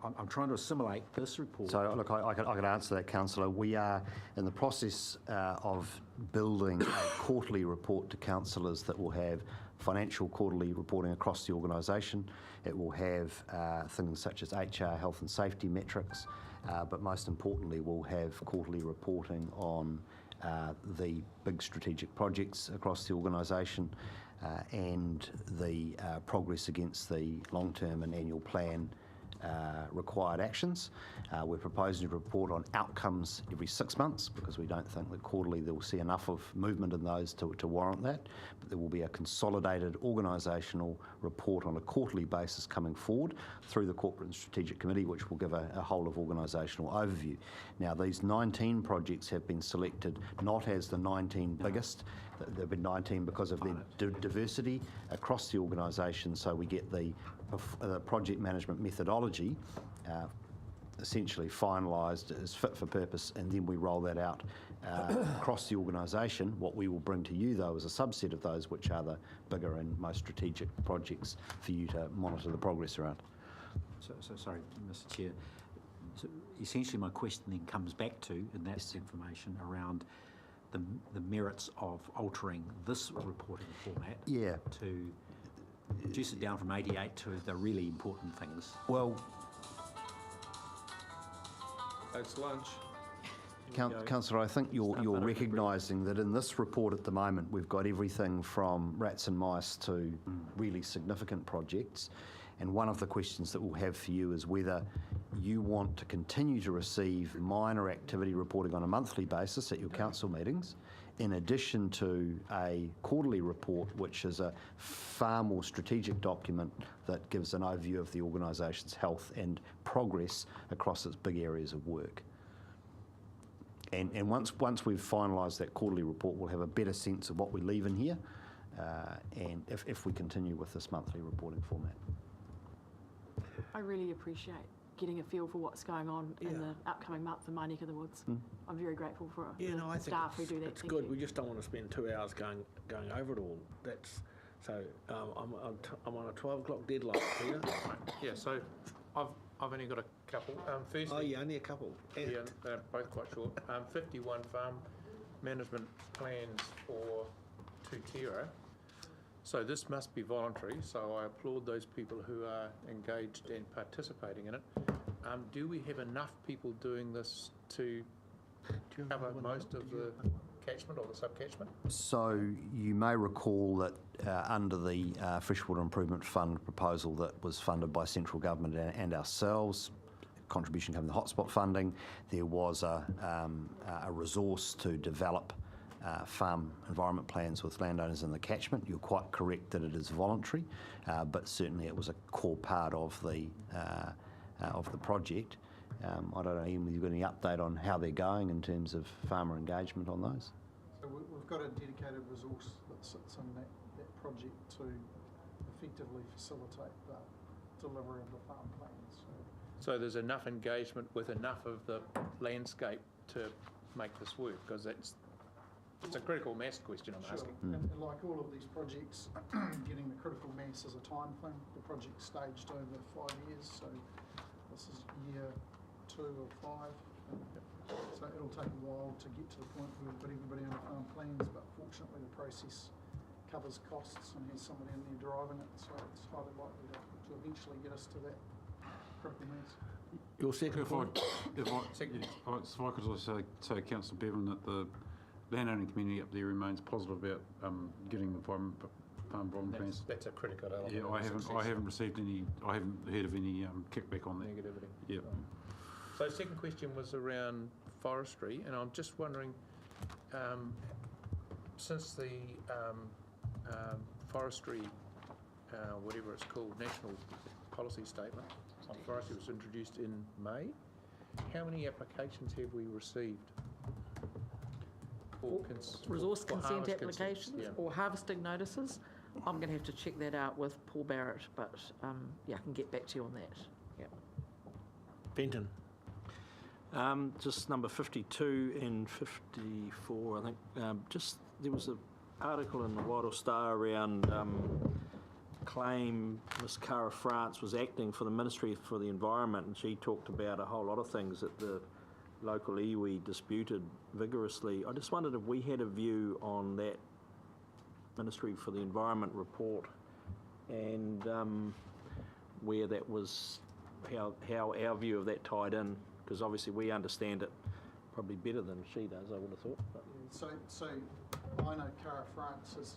I'm trying to assimilate this report. So, look, I can answer that, Councillor. We are in the process of building a quarterly report to councillors that will have financial quarterly reporting across the organisation. It will have things such as HR, health and safety metrics, but most importantly, we'll have quarterly reporting on the big strategic projects across the organisation and the progress against the long-term and annual plan required actions. We're proposing to report on outcomes every 6 months because we don't think that quarterly they'll see enough of movement in those to warrant that. But there will be a consolidated organisational report on a quarterly basis coming forward through the Corporate and Strategic Committee, which will give a whole of organisational overview. Now, these 19 projects have been selected not as the 19 biggest. There have been 19 because of their diversity across the organisation, so we get the project management methodology essentially finalised as fit for purpose, and then we roll that out across the organisation. What we will bring to you, though, is a subset of those which are the bigger and most strategic projects for you to monitor the progress around. So sorry, Mr. Chair. So essentially my question then comes back to, and that's information around the merits of altering this reporting format to reduce it down from 88 to the really important things. Well, it's lunch. Councillor, I think you're recognising that in this report at the moment we've got everything from rats and mice to really significant projects, and one of the questions that we'll have for you is whether you want to continue to receive minor activity reporting on a monthly basis at your council meetings, in addition to a quarterly report, which is a far more strategic document that gives an overview of the organisation's health and progress across its big areas of work. And once we've finalised that quarterly report, we'll have a better sense of what we leave in here, and if we continue with this monthly reporting format. I really appreciate getting a feel for what's going on in the upcoming month in my neck of the woods. I'm very grateful for I think staff who do that. It's Thank good. you. We just don't want to spend 2 hours going over it all. That's so. I'm on a 12 o'clock deadline, Peter. Yeah. So I've only got a couple. Firstly, only a couple. Yeah, they're both quite short. 51 farm management plans for Tutira. So this must be voluntary, so I applaud those people who are engaged and participating in it. Do we have enough people doing this to cover most of the catchment or the sub-catchment? So you may recall that under the Freshwater Improvement Fund proposal that was funded by central government and ourselves, contribution coming from the hotspot funding, there was a resource to develop farm environment plans with landowners in the catchment. You're quite correct that it is voluntary, but certainly it was a core part of the project. I don't know, Ian, whether you've got any update on how they're going in terms of farmer engagement on those? So we've got a dedicated resource that sits in that project to effectively facilitate the delivery of the farm plans. So there's enough engagement with enough of the landscape to make this work, because it's a critical mass question I'm asking. And like all of these projects, getting the critical mass is a time thing. The project's staged over 5 years, so this is year 2 of 5. So it'll take a while to get to the point where we've got everybody under farm plans, but fortunately the process covers costs and has somebody in there driving it, so it's highly likely to eventually get us to that critical mass. Your second point? If I could also say, Councillor Bevan, that the landowning community up there remains positive about getting the farm environment plans. That's a critical element. Yeah, I haven't received any. I haven't heard of any kickback on that. Negativity. Yeah. So the second question was around forestry, and I'm just wondering, since the forestry, whatever it's called, national policy statement on forestry was introduced in May, how many applications have we received? Resource for consent harvest applications consents, or harvesting notices. I'm going to have to check that out with Paul Barrett, but yeah, I can get back to you on that. Yeah. Benton. Just number 52 and 54, I think. Just there was an article in the Wattle Star around claim Ms Cara France was acting for the Ministry for the Environment, and she talked about a whole lot of things that the local iwi disputed vigorously. I just wondered if we had a view on that Ministry for the Environment report and where that was, how our view of that tied in, because obviously we understand it probably better than she does, I would have thought. But. So I know Cara France has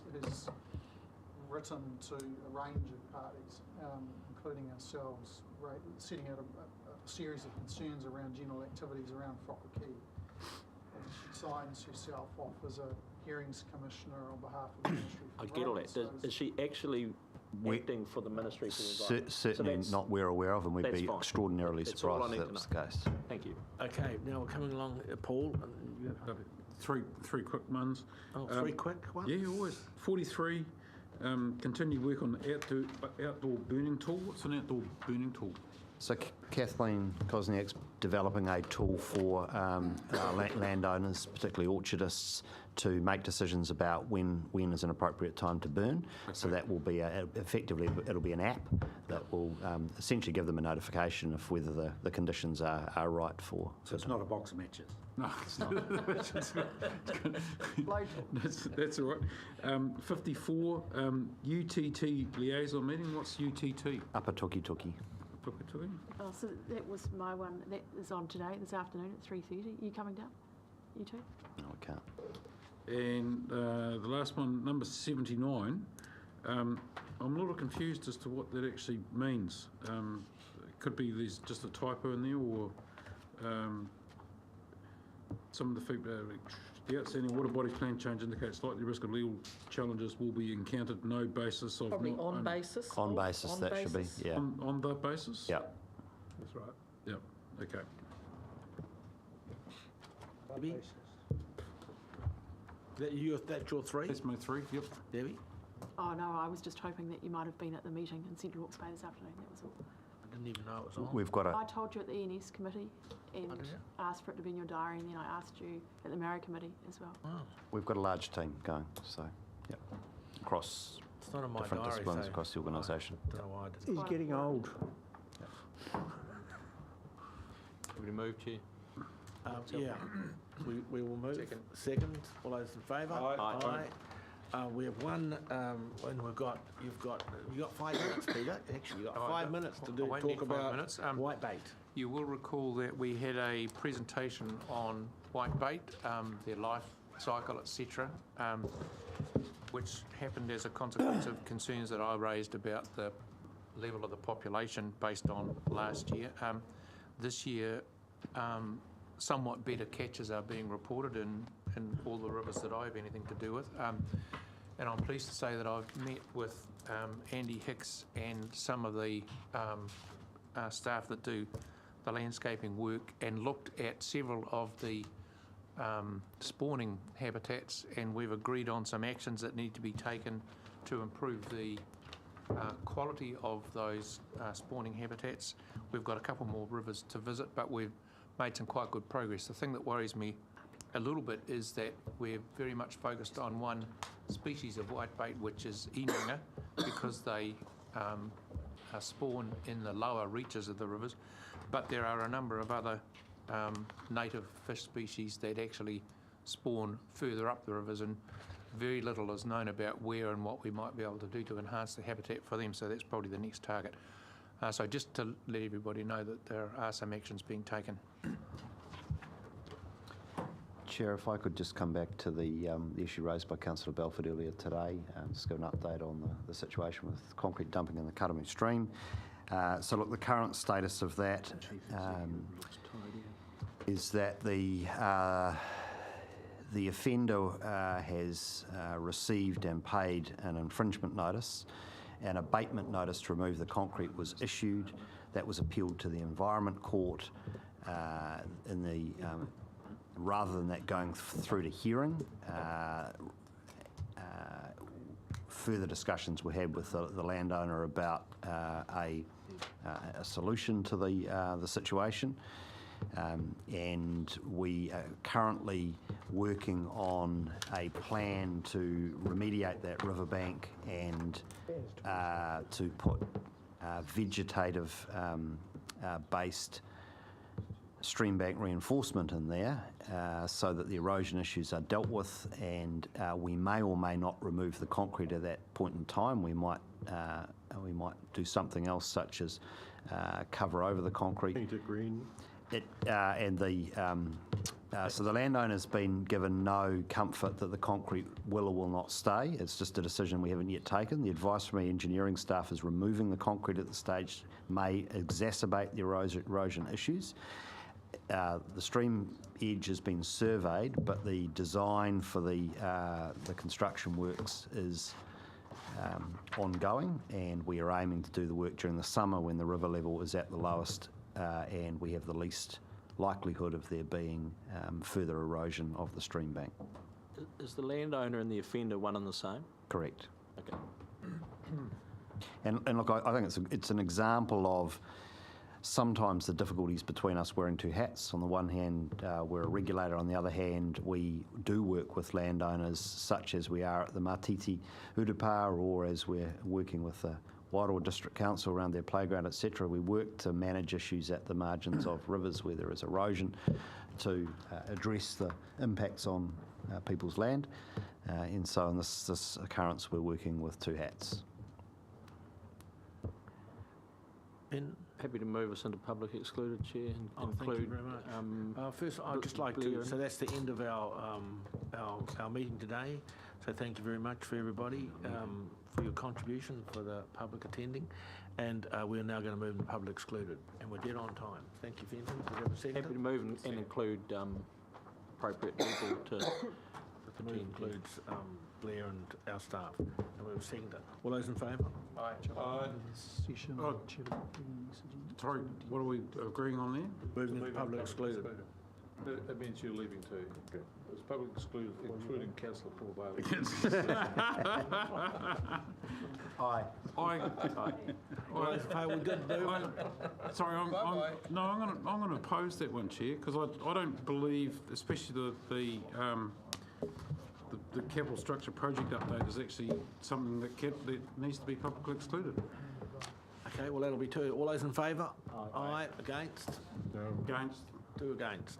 written to a range of parties, including ourselves, setting out a series of concerns around general activities around Whakakī. And she signs herself off as a hearings commissioner on behalf of the Ministry for I get all that. So Is she actually acting for the Ministry for the Environment? Certainly not we're aware of, and we'd be fine. extraordinarily That's all I surprised need if that to was know. the case. Thank you. Okay, now we're coming along, Paul. Three quick ones. Three quick ones? Yeah, always. 43, continued work on the outdoor burning tool. What's an outdoor burning tool? So Kathleen Kosniak's developing a tool for landowners, particularly orchardists, to make decisions about when is an appropriate time to burn. Okay. So that will be effectively it'll be an app that will essentially give them a notification of whether the conditions are right for. So it's not a box of matches. No, it's not. That's all right. 54, UTT liaison meeting. What's UTT? Upper Tuki Tuki. Oh, so that was my one. That is on today, this afternoon at 3:30. You coming down? You too? No, I can't. And the last one, number 79. I'm a little confused as to what that actually means. It could be there's just a typo in there, or some of the feedback. The outstanding water bodies plan change indicates likely risk of legal challenges will be encountered. No basis of Probably not on basis. On basis, on that basis. should be, yeah. On that basis. Yeah. That's right. Yep. Okay. Debbie? That's your three? That's my three. Yep. Debbie? Oh no, I was just hoping that you might have been at the meeting in Central Hawke's Bay this afternoon. That was all. I didn't even know it was on. We've got I told you at the ENS committee and did you? asked for it to be in your diary, and then I asked you at the Māori committee as well. Oh. We've got a large team going, so yeah, across It's not in my different diary, disciplines so across the organisation. I don't know why I didn't. He's getting old. Everybody move, Chair. Yeah, we will move. Second. All those in favour? Aye. We have one, and you've got 5 minutes, Peter. Actually, you've got 5 minutes to I won't talk need 5 about minutes. whitebait. You will recall that we had a presentation on whitebait, their life cycle, etc., which happened as a consequence of concerns that I raised about the level of the population based on last year. This year, somewhat better catches are being reported in all the rivers that I have anything to do with. And I'm pleased to say that I've met with Andy Hicks and some of the staff that do the landscaping work and looked at several of the spawning habitats, and we've agreed on some actions that need to be taken to improve the quality of those spawning habitats. We've got a couple more rivers to visit, but we've made some quite good progress. The thing that worries me a little bit is that we're very much focused on one species of whitebait, which is emunga, because they spawn in the lower reaches of the rivers. But there are a number of other native fish species that actually spawn further up the rivers, and very little is known about where and what we might be able to do to enhance the habitat for them, so that's probably the next target. So just to let everybody know that there are some actions being taken. Chair, if I could just come back to the issue raised by Councillor Belford earlier today, just give an update on the situation with concrete dumping in the Karamu stream. So look, the current status of that is that the offender has received and paid an infringement notice. An abatement notice to remove the concrete was issued. That was appealed to the Environment Court. Rather than that going through to hearing, further discussions were had with the landowner about a solution to the situation. And we are currently working on a plan to remediate that riverbank and to put vegetative based stream bank reinforcement in there so that the erosion issues are dealt with, and we may or may not remove the concrete at that point in time. We might do something else, such as cover over the concrete. Paint it green. So the landowner's been given no comfort that the concrete will or will not stay. It's just a decision we haven't yet taken. The advice from our engineering staff is removing the concrete at the stage may exacerbate the erosion issues. The stream edge has been surveyed, but the design for the construction works is ongoing, and we are aiming to do the work during the summer when the river level is at the lowest and we have the least likelihood of there being further erosion of the stream bank. Is the landowner and the offender one and the same? Correct. Okay. And look, I think it's an example of sometimes the difficulties between us wearing two hats. On the one hand, we're a regulator. On the other hand, we do work with landowners, such as we are at the Matiti Udapa, or as we're working with the Wairoa District Council around their playground, etc. We work to manage issues at the margins of rivers where there is erosion, to address the impacts on people's land. And so in this occurrence, we're working with two hats. Ben? Happy to move us into public excluded, Chair, and include... Thank you very much. First, I'd just like to... So that's the end of our meeting today. So thank you very much for everybody for your contribution, for the public attending. And we're now going to move into public excluded. And we're dead on time. Thank you, Fenton. Did you have a second? Happy to move and include appropriate people to... Which includes Blair and our staff. And we've seconded it. All those in favour? Aye. Sorry, what are we agreeing on there? Moving into public excluded. That means you're leaving too. Okay. It's public excluded, including Councillor Paul Bailey. Aye. Aye. We're good. Sorry, I'm going to oppose that one, Chair, because I don't believe, especially the capital structure project update is actually something that needs to be publicly excluded. Okay, well, that'll be two. All those in favour? Aye. Against? No. Against? Two against.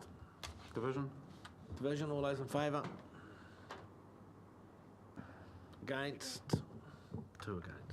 Division? Division, all those in favour? Against? Two against.